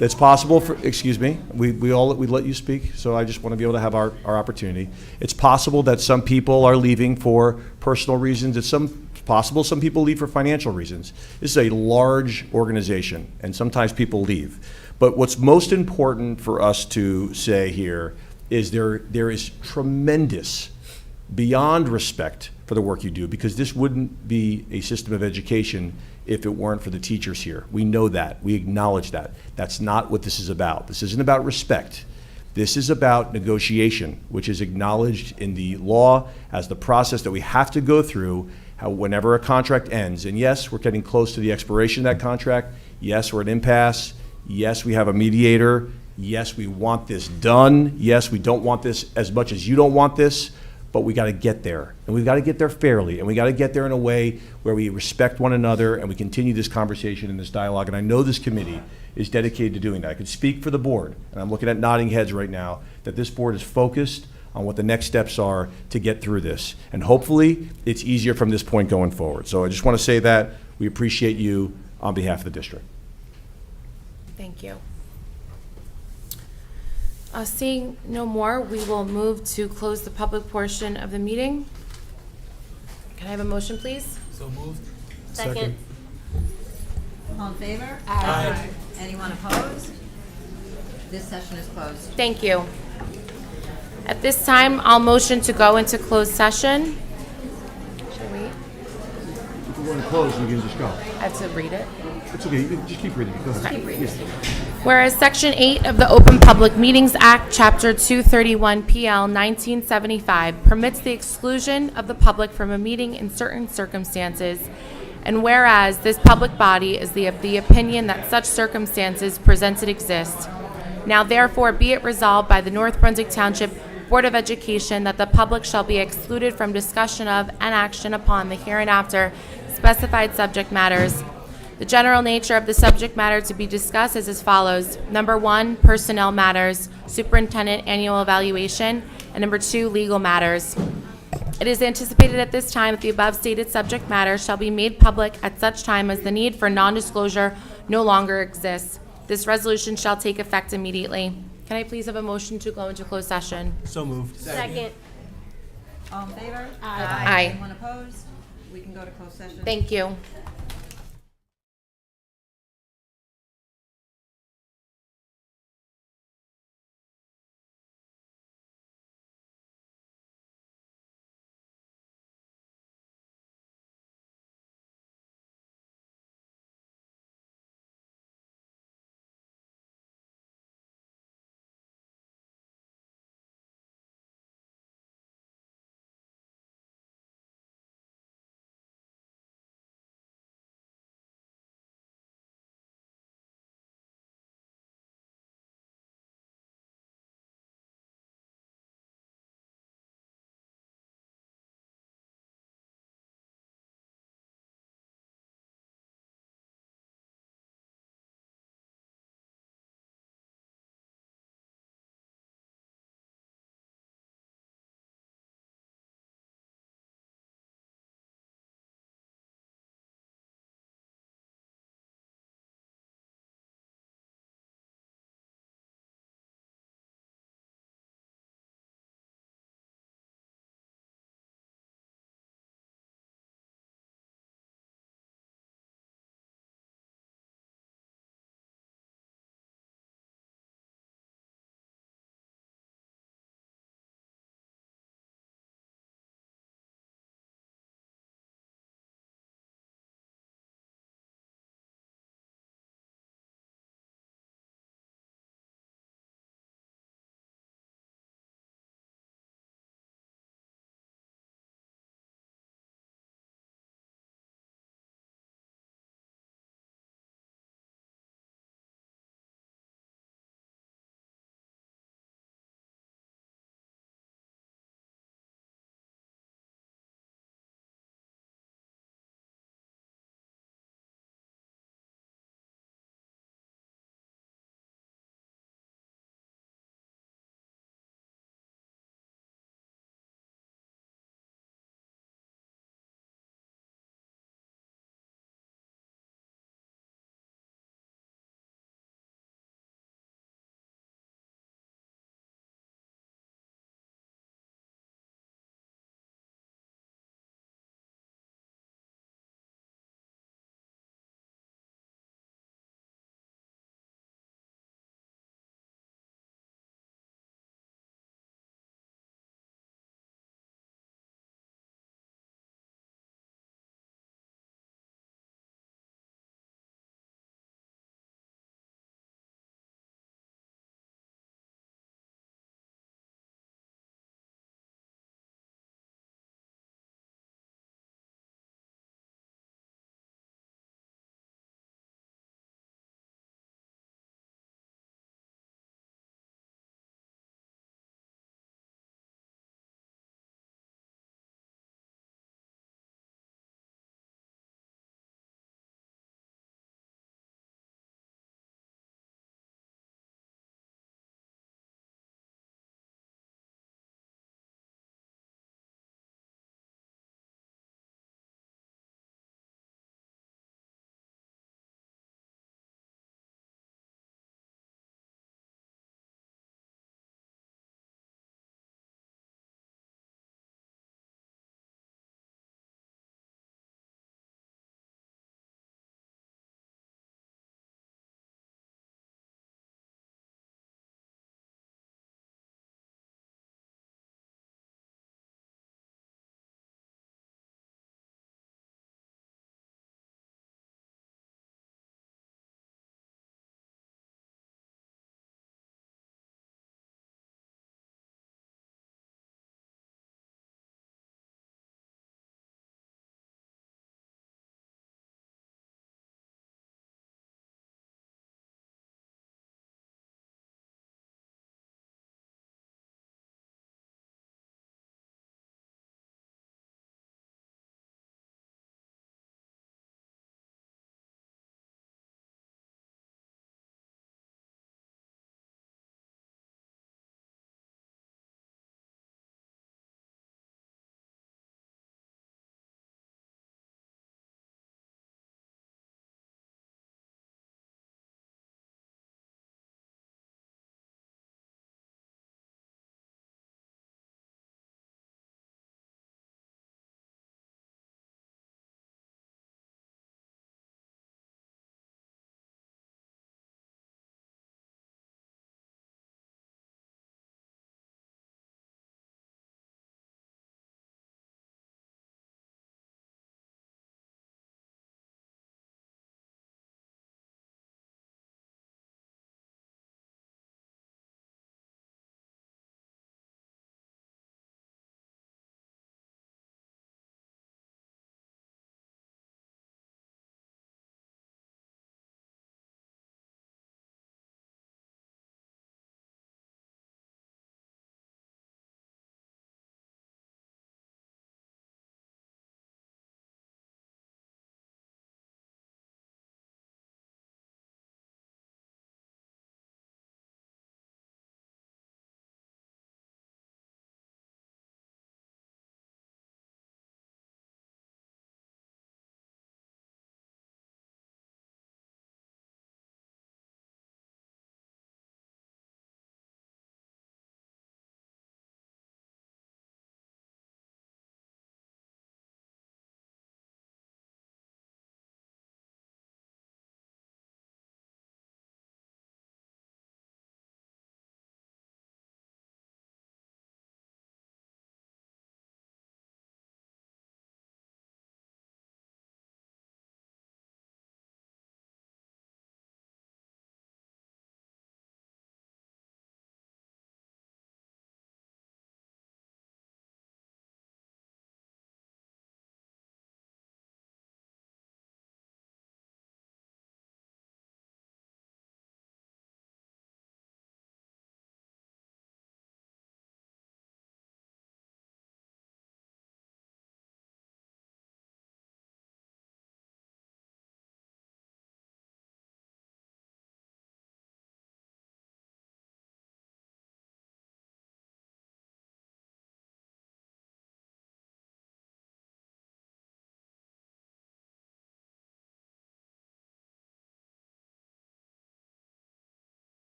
excuse me, we let you speak, so I just want to be able to have our opportunity. It's possible that some people are leaving for personal reasons. It's possible some people leave for financial reasons. This is a large organization, and sometimes people leave. But what's most important for us to say here is there is tremendous, beyond respect for the work you do, because this wouldn't be a system of education if it weren't for the teachers here. We know that. We acknowledge that. That's not what this is about. This isn't about respect. This is about negotiation, which is acknowledged in the law as the process that we have to go through how whenever a contract ends, and yes, we're getting close to the expiration of that contract, yes, we're at impasse, yes, we have a mediator, yes, we want this done, yes, we don't want this as much as you don't want this, but we got to get there, and we've got to get there fairly, and we got to get there in a way where we respect one another and we continue this conversation and this dialogue, and I know this committee is dedicated to doing that. I could speak for the board, and I'm looking at nodding heads right now, that this board is focused on what the next steps are to get through this, and hopefully it's easier from this point going forward. So I just want to say that we appreciate you on behalf of the district. Thank you. Seeing no more, we will move to close the public portion of the meeting. Can I have a motion, please? So moved. Second. All in favor? Aye. Anyone opposed? This session is closed. Thank you. At this time, I'll motion to go into closed session. Should we? If we're going to close, we can just go. I have to read it. It's okay, you can just keep reading. Go ahead. Yes. Whereas Section 8 of the Open Public Meetings Act, Chapter 231 PL 1975 permits the exclusion of the public from a meeting in certain circumstances, and whereas this public body is of the opinion that such circumstances presented exist, now therefore be it resolved by the North Brunswick Township Board of Education that the public shall be excluded from discussion of and action upon the hereinafter specified subject matters. The general nature of the subject matter to be discussed is as follows. Number 1, personnel matters, superintendent annual evaluation, and number 2, legal matters. It is anticipated at this time that the above stated subject matter shall be made public at such time as the need for non-disclosure no longer exists. This resolution shall take effect immediately. Can I please have a motion to go into closed session? So moved. Second. All in favor? Aye. Anyone opposed? We can go to closed session. Thank you.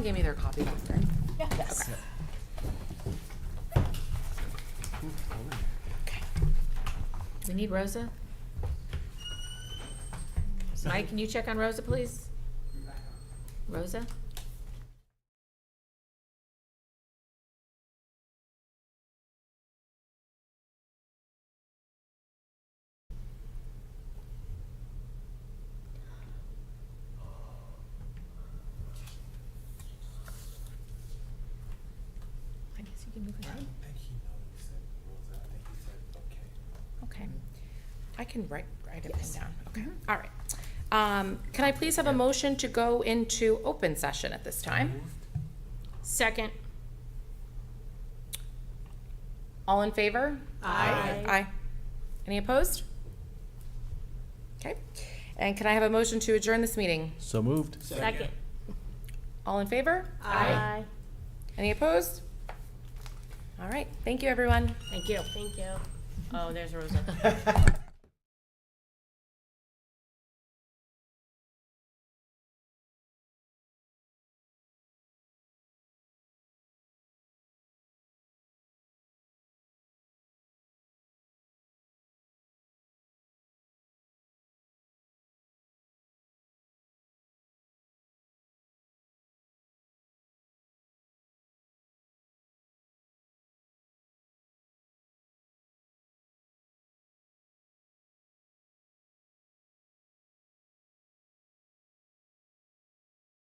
gave me their copy back, right? Yeah. Yes. We need Rosa? Mike, can you check on Rosa, please? Rosa? I guess you can move ahead. Okay. I can write everything down. Okay. All right. Can I please have a motion to go into open session at this time? Second. All in favor? Aye. Aye. Any opposed? Okay. And can I have a motion to adjourn this meeting? So moved. Second. All in favor? Aye. Any opposed? All right. Thank you, everyone. Thank you. Thank you. Oh, there's Rosa.